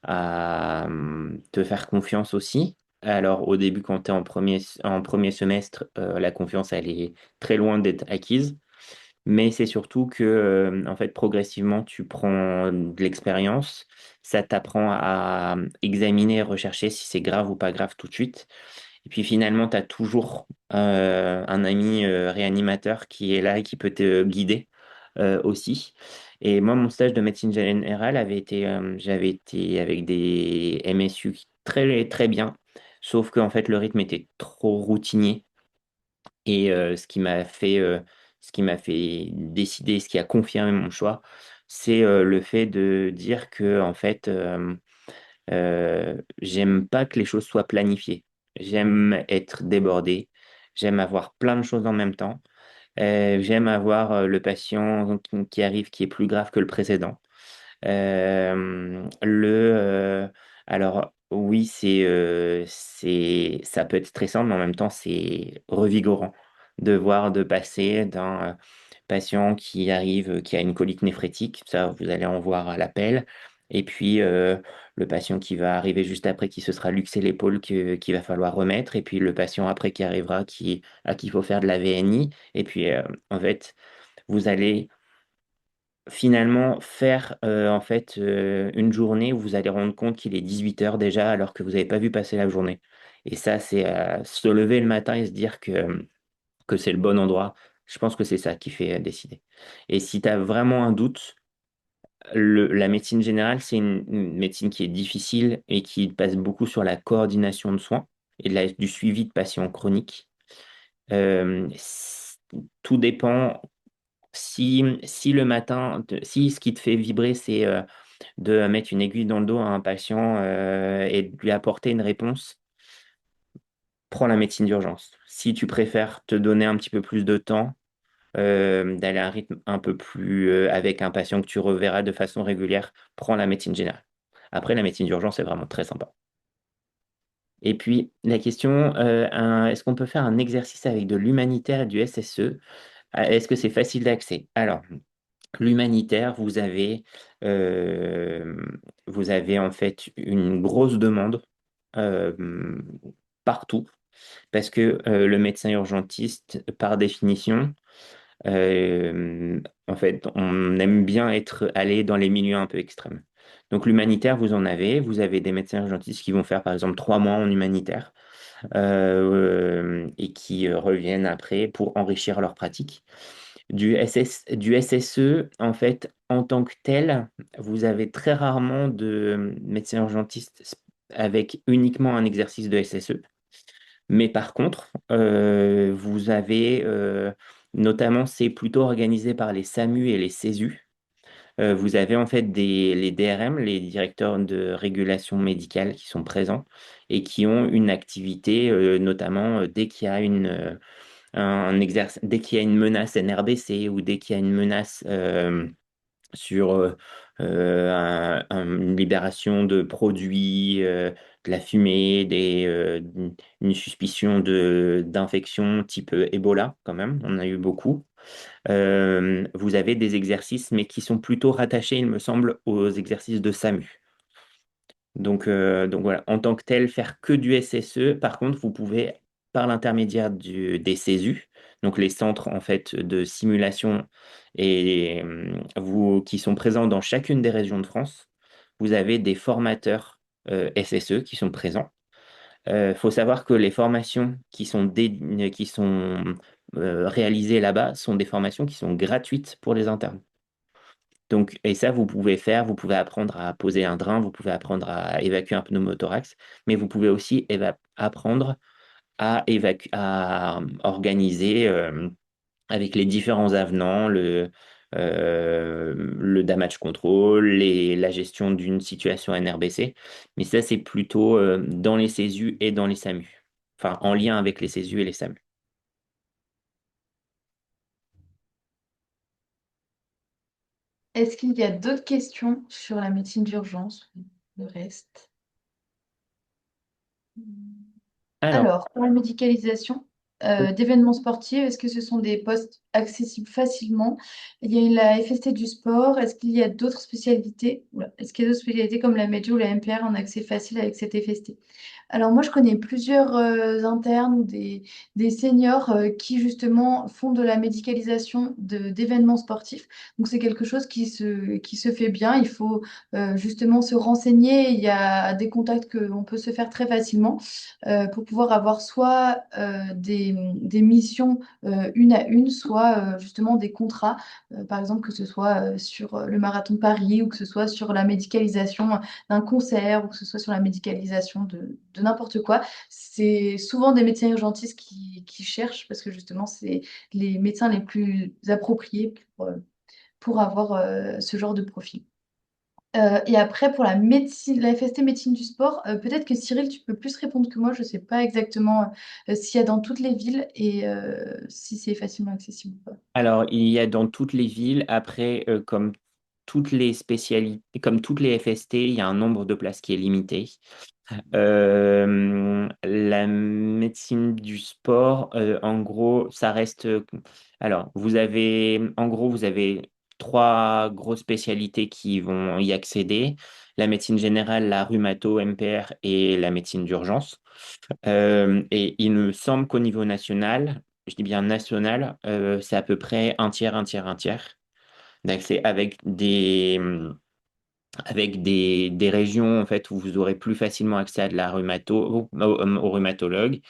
te faire confiance aussi. Alors, au début, quand tu es en premier semestre, la confiance, elle est très loin d'être acquise. Mais c'est surtout que, en fait, progressivement, tu prends de l'expérience. Ça t'apprend à examiner et rechercher si c'est grave ou pas grave tout de suite. Et puis finalement, tu as toujours un ami réanimateur qui est là et qui peut te guider aussi. Et moi, mon stage de médecine générale j'avais été avec des MSU très, très bien, sauf qu'en fait, le rythme était trop routinier. Et ce qui m'a fait décider, ce qui a confirmé mon choix, c'est le fait de dire que, en fait, j'aime pas que les choses soient planifiées. J'aime être débordé. J'aime avoir plein de choses en même temps. J'aime avoir le patient qui arrive qui est plus grave que le précédent. Alors oui, ça peut être stressant, mais en même temps, c'est revigorant de passer d'un patient qui arrive, qui a une colique néphrétique, ça, vous allez en voir à l'appel, et puis le patient qui va arriver juste après, qui se sera luxé l'épaule, qu'il va falloir remettre, et puis le patient après qui arrivera, à qui il faut faire de la VNI, et puis en fait, vous allez finalement faire en fait une journée où vous allez rendre compte qu'il est 18 heures déjà alors que vous n'avez pas vu passer la journée. Et ça, c'est se lever le matin et se dire que c'est le bon endroit. Je pense que c'est ça qui fait décider. Et si tu as vraiment un doute, la médecine générale, c'est une médecine qui est difficile et qui passe beaucoup sur la coordination de soins et du suivi de patients chroniques. Tout dépend si le matin, si ce qui te fait vibrer, c'est de mettre une aiguille dans le dos à un patient et de lui apporter une réponse, prends la médecine d'urgence. Si tu préfères te donner un petit peu plus de temps, d'aller à un rythme un peu plus avec un patient que tu reverras de façon régulière, prends la médecine générale. Après, la médecine d'urgence est vraiment très sympa. Et puis, la question, est-ce qu'on peut faire un exercice avec de l'humanitaire et du SSE? Est-ce que c'est facile d'accès? Alors, l'humanitaire, vous avez en fait une grosse demande euh, partout, parce que le médecin urgentiste, par définition, en fait, on aime bien aller dans les milieux un peu extrêmes. Donc l'humanitaire, vous avez des médecins urgentistes qui vont faire par exemple 3 mois en humanitaire et qui reviennent après pour enrichir leur pratique. Du SSE, en fait, en tant que tel, vous avez très rarement de médecins urgentistes avec uniquement un exercice de SSE. Mais par contre, vous avez, notamment, c'est plutôt organisé par les SAMU et les CESU. Vous avez en fait les DRM, les directeurs de régulation médicale, qui sont présents et qui ont une activité, notamment dès qu'il y a dès qu'il y a une menace NRBC ou dès qu'il y a une menace sur une libération de produits, de la fumée, une suspicion d'infection type Ebola, quand même, on en a eu beaucoup. Vous avez des exercices, mais qui sont plutôt rattachés, il me semble, aux exercices de SAMU. Donc voilà, en tant que tel, faire que du SSE. Par contre, vous pouvez, par l'intermédiaire des CESU, donc les centres en fait de simulation qui sont présents dans chacune des régions de France, vous avez des formateurs SSE qui sont présents. Il faut savoir que les formations qui sont réalisées là-bas sont des formations qui sont gratuites pour les internes. Donc, et ça, vous pouvez apprendre à poser un drain, vous pouvez apprendre à évacuer un pneumothorax, mais vous pouvez aussi apprendre à organiser avec les différents avenants le damage control, la gestion d'une situation NRBC. Mais ça, c'est plutôt dans les CESU et dans les SAMU. Enfin, en lien avec les CESU et les SAMU. Est-ce qu'il y a d'autres questions sur la médecine d'urgence? Le reste. Alors, Alors, pour la médicalisation d'événements sportifs, est-ce que ce sont des postes accessibles facilement? Il y a la FST du sport. Est-ce qu'il y a d'autres spécialités? Oula, est-ce qu'il y a d'autres spécialités comme la médio ou la MPR en accès facile avec cette FST? Alors moi, je connais plusieurs internes ou des seniors qui justement font de la médicalisation d'événements sportifs. Donc c'est quelque chose qui se fait bien. Il faut justement se renseigner. Il y a des contacts qu'on peut se faire très facilement pour pouvoir avoir soit des missions une à une, soit justement des contrats, par exemple que ce soit sur le marathon de Paris ou que ce soit sur la médicalisation d'un concert ou que ce soit sur la médicalisation de de n'importe quoi. C'est souvent des médecins urgentistes qui cherchent parce que justement, c'est les médecins les plus appropriés pour avoir ce genre de profil. Et après, pour la médecine, la FST médecine du sport, peut-être que Cyril, tu peux plus répondre que moi. Je ne sais pas exactement s'il y a dans toutes les villes et si c'est facilement accessible ou pas. Alors, il y a dans toutes les villes, après, comme toutes les spécialités, comme toutes les FST, il y a un nombre de places qui est limité. La médecine du sport, en gros, ça reste. Alors, en gros, vous avez trois grosses spécialités qui vont y accéder. La médecine générale, la rhumato, MPR et la médecine d'urgence. Et il me semble qu'au niveau national, je dis bien national, c'est à peu près un tiers, un tiers, un tiers d'accès avec des régions en fait où vous aurez plus facilement accès à de la au rhumatologue,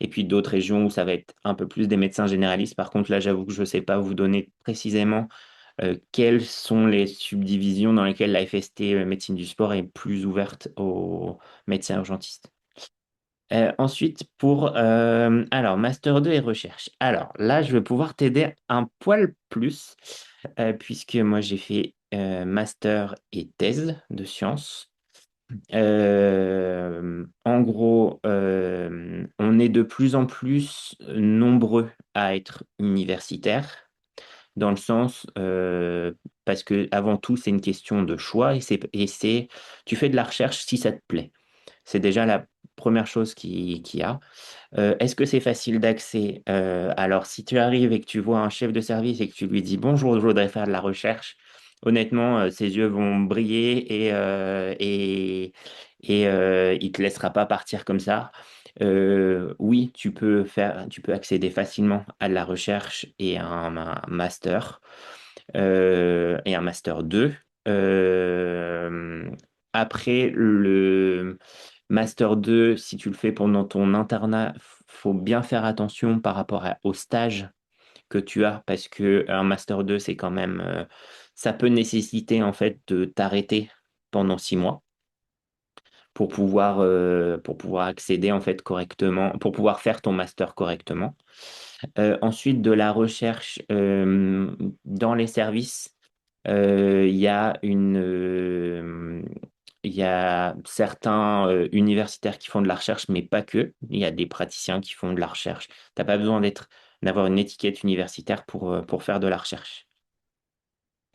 et puis d'autres régions où ça va être un peu plus des médecins généralistes. Par contre, là, j'avoue que je ne sais pas vous donner précisément quelles sont les subdivisions dans lesquelles la FST médecine du sport est plus ouverte aux médecins urgentistes. Ensuite, alors, Master 2 et recherche. Alors là, je vais pouvoir t'aider un poil plus, puisque moi, j'ai fait Master et thèse de sciences. En gros, on est de plus en plus nombreux à être universitaires, dans le sens, parce que avant tout, c'est une question de choix, tu fais de la recherche si ça te plaît. C'est déjà la première chose qu'il y a. Est-ce que c'est facile d'accès? Alors, si tu arrives et que tu vois un chef de service et que tu lui dis bonjour, je voudrais faire de la recherche, honnêtement, ses yeux vont briller et il te laissera pas partir comme ça. Oui, tu peux accéder facilement à de la recherche et à un master et un master 2. Euh, Après, le master 2, si tu le fais pendant ton internat, faut bien faire attention par rapport au stage que tu as, parce que un master 2, c'est quand même, ça peut nécessiter en fait de t'arrêter pendant 6 mois pour pouvoir accéder en fait correctement, pour pouvoir faire ton master correctement. Ensuite, de la recherche dans les services, il y a il y a certains universitaires qui font de la recherche, mais pas que. Il y a des praticiens qui font de la recherche. Tu n'as pas besoin d'avoir une étiquette universitaire pour faire de la recherche.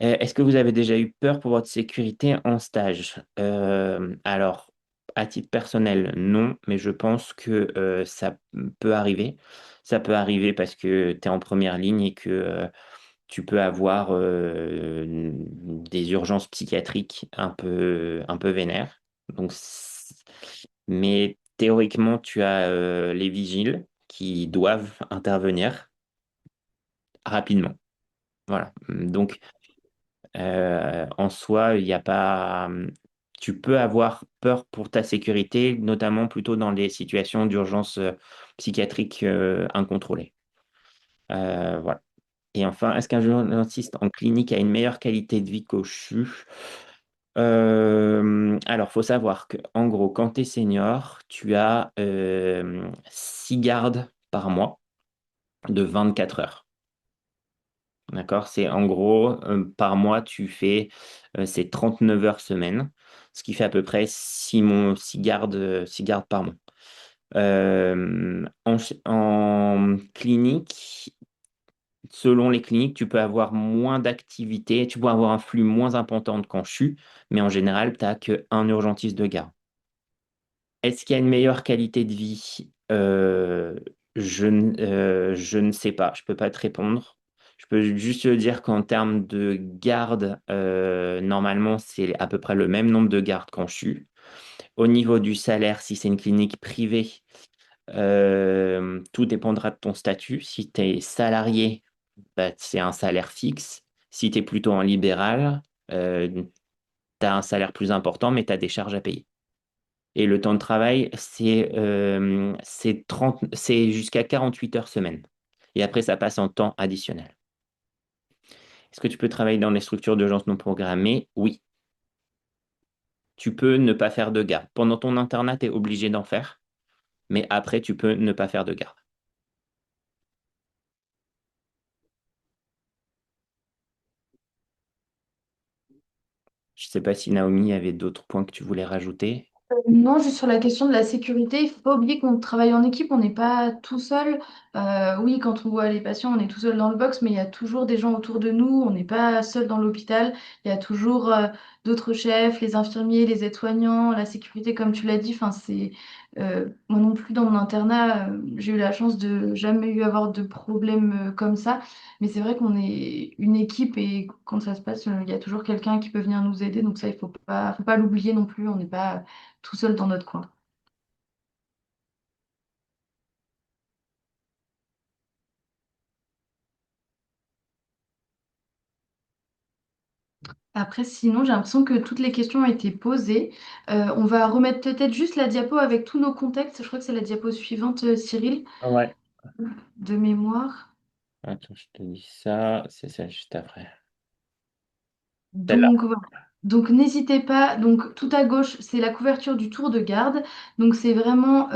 Est-ce que vous avez déjà eu peur pour votre sécurité en stage? Alors, à titre personnel, non, mais je pense que ça peut arriver. Ça peut arriver parce que tu es en première ligne et que tu peux avoir des urgences psychiatriques un peu vénères. Mais théoriquement, tu as les vigiles qui doivent intervenir rapidement. Voilà. Donc, en soi, il n'y a pas. Tu peux avoir peur pour ta sécurité, notamment plutôt dans les situations d'urgence psychiatrique incontrôlée. Voilà. Et enfin, est-ce qu'un urgentiste en clinique a une meilleure qualité de vie qu'au CHU? Alors, faut savoir que, en gros, quand tu es senior, tu as 6 gardes par mois de 24 heures. D'accord? C'est en gros, par mois, c'est 39 heures semaine, ce qui fait à peu près 6 gardes, 6 gardes par mois. En clinique, selon les cliniques, tu peux avoir moins d'activité, tu peux avoir un flux moins important qu'en CHU, mais en général, tu n'as qu'un urgentiste de garde. Est-ce qu'il y a une meilleure qualité de vie? Je ne sais pas, je ne peux pas te répondre. Je peux juste te dire qu'en termes de garde, normalement, c'est à peu près le même nombre de gardes qu'en CHU. Au niveau du salaire, si c'est une clinique privée, tout dépendra de ton statut. Si tu es salarié, bah, c'est un salaire fixe. Si tu es plutôt en libéral, tu as un salaire plus important, mais tu as des charges à payer. Et le temps de travail, c'est jusqu'à 48 heures semaine. Et après, ça passe en temps additionnel. Est-ce que tu peux travailler dans les structures d'urgence non programmées? Oui. Tu peux ne pas faire de garde. Pendant ton internat, tu es obligé d'en faire. mais après, tu peux ne pas faire de garde. Je ne sais pas si Naomi avait d'autres points que tu voulais rajouter. Non, juste sur la question de la sécurité, il faut pas oublier qu'on travaille en équipe, on n'est pas tout seul. Oui, quand on voit les patients, on est tout seul dans le box, mais il y a toujours des gens autour de nous, on n'est pas seul dans l'hôpital. Il y a toujours d'autres chefs, les infirmiers, les aides-soignants, la sécurité, comme tu l'as dit. Enfin, moi non plus dans mon internat, j'ai eu la chance de jamais eu avoir de problème comme ça. Mais c'est vrai qu'on est une équipe et quand ça se passe, il y a toujours quelqu'un qui peut venir nous aider. Donc ça, il faut pas l'oublier non plus. On n'est pas tout seul dans notre coin. Après, sinon, j'ai l'impression que toutes les questions ont été posées. On va remettre peut-être juste la diapo avec tous nos contextes. Je crois que c'est la diapo suivante, Cyril, Ouais. de mémoire. Attends, je te dis ça, c'est ça juste après. Celle-là. Donc, voilà. Donc n'hésitez pas. Donc tout à gauche, c'est la couverture du tour de garde. Donc c'est vraiment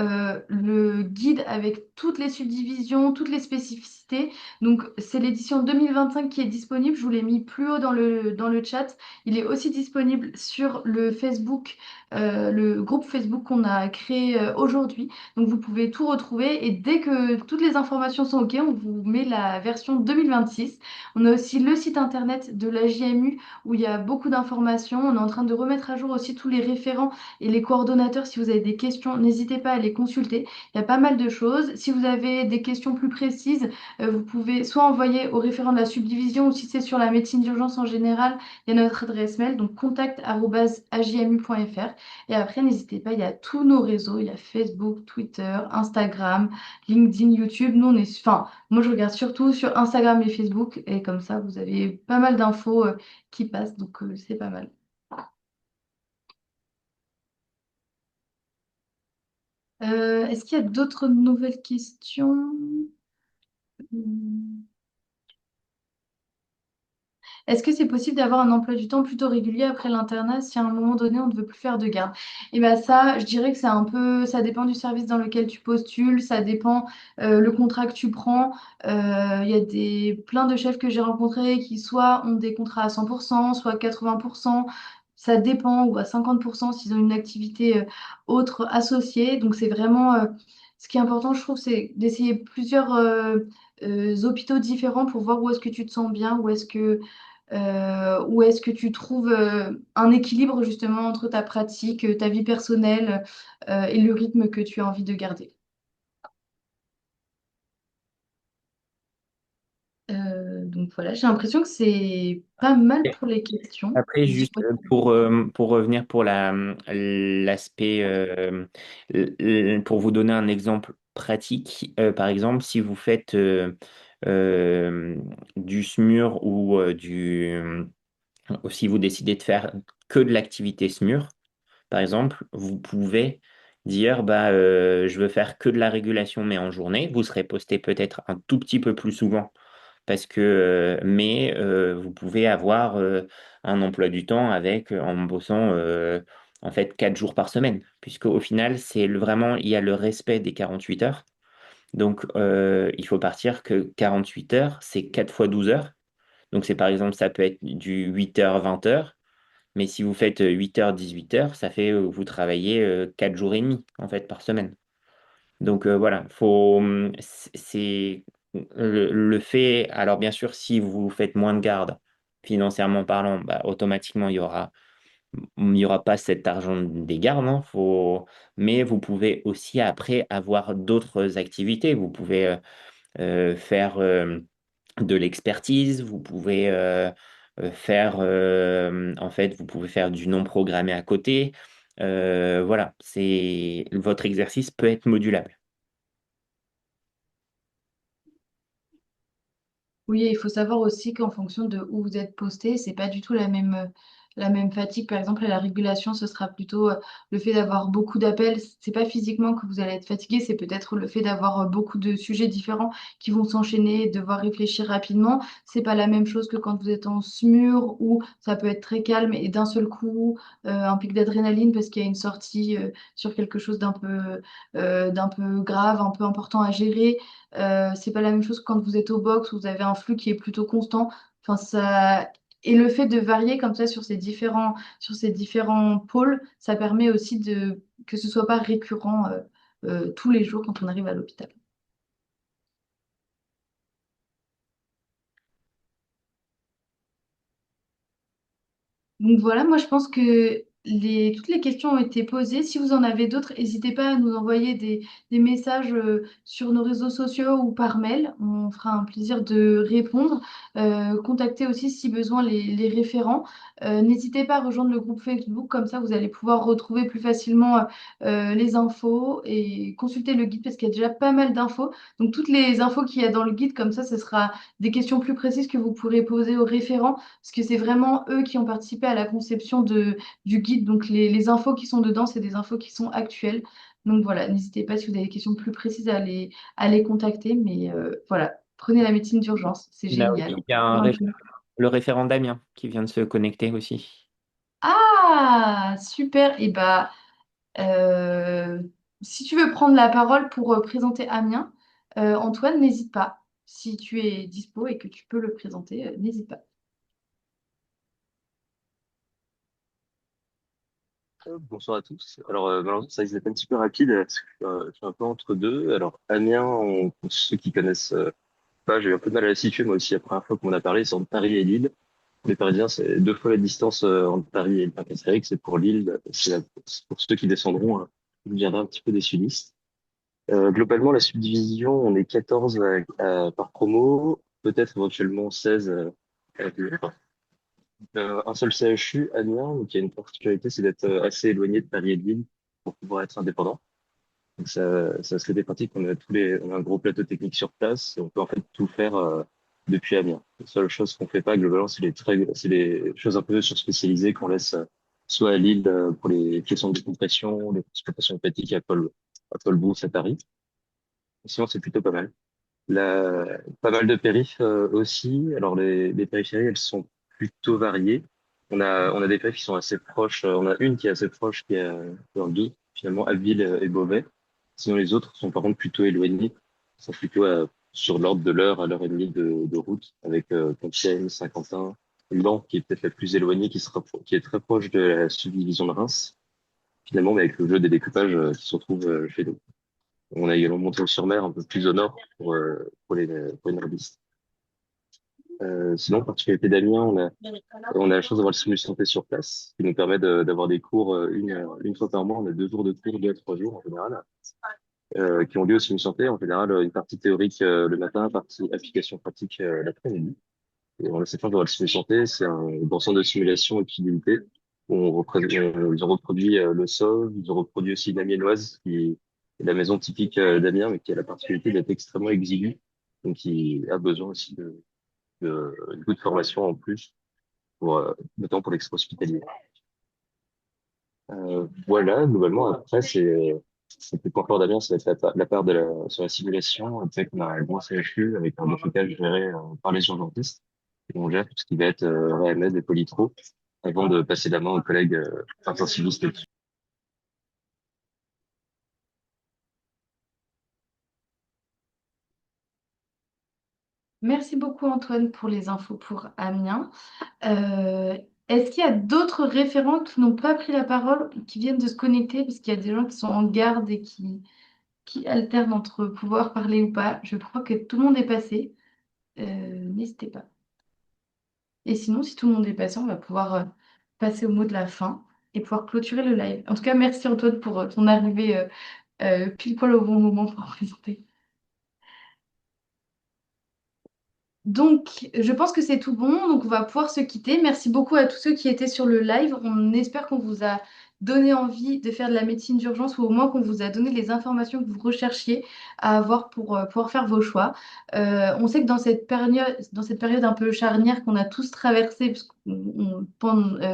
le guide avec toutes les subdivisions, toutes les spécificités. Donc c'est l'édition 2025 qui est disponible. Je vous l'ai mis plus haut dans le chat. Il est aussi disponible sur le Facebook, le groupe Facebook qu'on a créé aujourd'hui. Donc vous pouvez tout retrouver et dès que toutes les informations sont OK, on vous met la version 2026. On a aussi le site internet de la JMU où il y a beaucoup d'informations. On est en train de remettre à jour aussi tous les référents et les coordonnateurs. Si vous avez des questions, n'hésitez pas à les consulter. Il y a pas mal de choses. Si vous avez des questions plus précises, vous pouvez soit envoyer au référent de la subdivision ou si c'est sur la médecine d'urgence en général, il y a notre adresse mail, donc contact@ajmu.fr. Et après, n'hésitez pas, il y a tous nos réseaux. Il y a Facebook, Twitter, Instagram, LinkedIn, YouTube. Nous, enfin, moi, je regarde surtout sur Instagram et Facebook. Et comme ça, vous avez pas mal d'infos qui passe, donc c'est pas mal. Est-ce qu'il y a d'autres nouvelles questions? Hmm. Est-ce que c'est possible d'avoir un emploi du temps plutôt régulier après l'internat si à un moment donné on ne veut plus faire de garde? Et bien ça, je dirais que c'est un peu, ça dépend du service dans lequel tu postules, ça dépend le contrat que tu prends. Il y a plein de chefs que j'ai rencontrés qui soit ont des contrats à 100%, soit à 80%. Ça dépend, ou à 50% s'ils ont une activité autre associée. Donc c'est vraiment, ce qui est important, je trouve, c'est d'essayer plusieurs hôpitaux différents pour voir où est-ce que tu te sens bien, où est-ce que tu trouves un équilibre justement entre ta pratique, ta vie personnelle et le rythme que tu as envie de garder. Donc voilà, j'ai l'impression que c'est pas mal pour les questions. Après, juste Dis-moi. pour revenir pour l'aspect, pour vous donner un exemple pratique, par exemple, si vous faites euh, du SMUR ou si vous décidez de faire que de l'activité SMUR, par exemple, vous pouvez dire bah, je veux faire que de la régulation, mais en journée. Vous serez posté peut-être un tout petit peu plus souvent parce que, mais vous pouvez avoir un emploi du temps avec en bossant en fait 4 jours par semaine, puisque au final, vraiment, il y a le respect des 48 heures. Donc, il faut partir que 48 heures, c'est 4 fois 12 heures. Donc, c'est par exemple, ça peut être du 8h, 20h. Mais si vous faites 8h, 18h, ça fait vous travaillez 4 jours et demi en fait par semaine. Donc voilà, c'est le fait. Alors bien sûr, si vous faites moins de garde, financièrement parlant, bah, automatiquement il y aura pas cet argent des gardes, hein, mais vous pouvez aussi après avoir d'autres activités. Vous pouvez faire de l'expertise, vous pouvez faire en fait, vous pouvez faire du non programmé à côté. Voilà, votre exercice peut être modulable. Oui, il faut savoir aussi qu'en fonction de où vous êtes posté, c'est pas du tout la même fatigue. Par exemple, à la régulation, ce sera plutôt le fait d'avoir beaucoup d'appels. C'est pas physiquement que vous allez être fatigué, c'est peut-être le fait d'avoir beaucoup de sujets différents qui vont s'enchaîner, devoir réfléchir rapidement. C'est pas la même chose que quand vous êtes en SMUR où ça peut être très calme et d'un seul coup un pic d'adrénaline parce qu'il y a une sortie sur quelque chose d'un peu grave, un peu important à gérer. C'est pas la même chose que quand vous êtes au box où vous avez un flux qui est plutôt constant. Enfin, ça... Et le fait de varier comme ça sur ces différents pôles, ça permet aussi que ce soit pas récurrent tous les jours quand on arrive à l'hôpital. Donc voilà, moi je pense que toutes les questions ont été posées. Si vous en avez d'autres, n'hésitez pas à nous envoyer des messages sur nos réseaux sociaux ou par mail. On fera un plaisir de répondre. Contactez aussi si besoin les référents. N'hésitez pas à rejoindre le groupe Facebook, comme ça vous allez pouvoir retrouver plus facilement les infos et consulter le guide parce qu'il y a déjà pas mal d'infos. Donc toutes les infos qu'il y a dans le guide, comme ça, ce sera des questions plus précises que vous pourrez poser aux référents parce que c'est vraiment eux qui ont participé à la conception du guide. Donc les infos qui sont dedans, c'est des infos qui sont actuelles. Donc voilà, n'hésitez pas si vous avez des questions plus précises à les contacter. Mais voilà, prenez la médecine d'urgence, c'est Naomi, génial. il y a le référent Damien qui vient de se connecter aussi. Ah, super. Et bah, euh, si tu veux prendre la parole pour présenter Amiens, Antoine, n'hésite pas. Si tu es dispo et que tu peux le présenter, n'hésite pas. Bonsoir à tous. Alors, malheureusement, ça risque d'être un petit peu rapide parce que je suis un peu entre deux. Alors, Amiens, pour ceux qui connaissent pas, j'ai eu un peu de mal à la situer, moi aussi, la première fois qu'on en a parlé, c'est entre Paris et Lille. Pour les Parisiens, c'est deux fois la distance entre Paris et le parc Astérix. C'est pour Lille, c'est pour ceux qui descendront, je vous viendrai un petit peu des sudistes. Globalement, la subdivision, on est 14 par promo, peut-être éventuellement 16 un seul CHU, Amiens, donc il y a une particularité, c'est d'être assez éloigné de Paris et de Lille pour pouvoir être indépendant. Donc ça serait des pratiques, on a un gros plateau technique sur place et on peut en fait tout faire depuis Amiens. La seule chose qu'on fait pas globalement, c'est les choses un peu surspécialisées qu'on laisse soit à Lille pour les questions de décompression, les consultations hépatiques à Paul Brousse à Paris. Sinon, c'est plutôt pas mal. Pas mal de périphes aussi. Alors les périphéries, elles sont plutôt variées. On a des périphes qui sont assez proches. On a une qui est assez proche, qui est dans le Doubs, finalement, Abbeville et Beauvais. Sinon, les autres sont par contre plutôt éloignés. Ils sont plutôt sur l'ordre de l'heure à l'heure et demie de route, avec Compiègne, Saint-Quentin, Laon, qui est peut-être la plus éloignée, qui est très proche de la subdivision de Reims, finalement, mais avec le jeu des découpages qui se retrouve chez nous. On a également Montreuil-sur-Mer, un peu plus au nord, pour les nordistes. Sinon, particularité d'Amiens, on a la chance d'avoir le SIMU Santé sur place, qui nous permet d'avoir des cours une fois par mois. On a 2 jours de cours, 2 à 3 jours en général, qui ont lieu au SIMU Santé. En général, une partie théorique le matin, partie application pratique l'après-midi. Et on a cette chance d'avoir le SIMU Santé, c'est un grand centre de simulation et de fidélité. Où ils ont reproduit le SOV, ils ont reproduit aussi une amiénoise, qui est la maison typique d'Amiens, mais qui a la particularité d'être extrêmement exiguë, donc qui a besoin aussi une de formation en plus, notamment pour l'extra-hospitalier. Voilà, globalement, après, c'est le point fort d'Amiens, ça va être la part sur la simulation. Tu sais qu'on a un gros CHU avec un blocage géré par les urgentistes. Et on gère tout ce qui va être RMS et Polytro avant de passer la main aux collègues intensivistes. Merci beaucoup Antoine pour les infos pour Amiens. Euh, Est-ce qu'il y a d'autres référents qui n'ont pas pris la parole, qui viennent de se connecter, parce qu'il y a des gens qui sont en garde et qui alternent entre pouvoir parler ou pas. Je crois que tout le monde est passé. N'hésitez pas. Et sinon, si tout le monde est passé, on va pouvoir passer au mot de la fin et pouvoir clôturer le live. En tout cas, merci Antoine pour ton arrivée pile poil au bon moment pour présenter. Donc, je pense que c'est tout bon. Donc, on va pouvoir se quitter. Merci beaucoup à tous ceux qui étaient sur le live. On espère qu'on vous a donné envie de faire de la médecine d'urgence ou au moins qu'on vous a donné les informations que vous recherchiez à avoir pour pouvoir faire vos choix. On sait que dans cette période un peu charnière qu'on a tous traversée, parce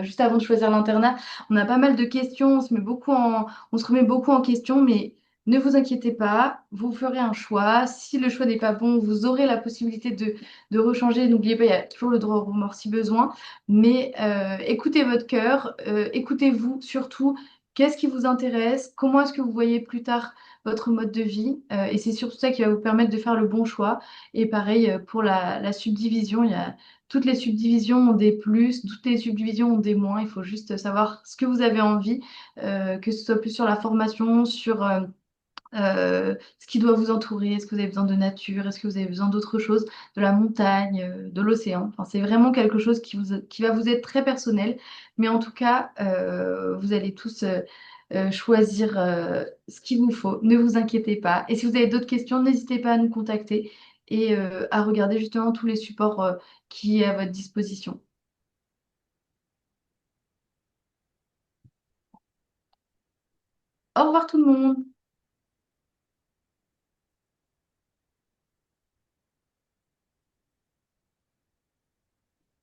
juste avant de choisir l'internat, on a pas mal de questions, on se remet beaucoup en question, mais ne vous inquiétez pas, vous ferez un choix. Si le choix n'est pas bon, vous aurez la possibilité de rechanger. N'oubliez pas, il y a toujours le droit au remords si besoin. Mais écoutez votre cœur, écoutez-vous surtout. Qu'est-ce qui vous intéresse? Comment est-ce que vous voyez plus tard votre mode de vie? Et c'est surtout ça qui va vous permettre de faire le bon choix. Et pareil pour la subdivision, toutes les subdivisions ont des plus, toutes les subdivisions ont des moins. Il faut juste savoir ce que vous avez envie, que ce soit plus sur la formation, sur ce qui doit vous entourer. Est-ce que vous avez besoin de nature? Est-ce que vous avez besoin d'autre chose? De la montagne, de l'océan? Enfin, c'est vraiment quelque chose qui va vous être très personnel. Mais en tout cas, vous allez tous choisir ce qu'il vous faut. Ne vous inquiétez pas. Et si vous avez d'autres questions, n'hésitez pas à nous contacter et à regarder justement tous les supports qui est à votre disposition. Au revoir tout le monde!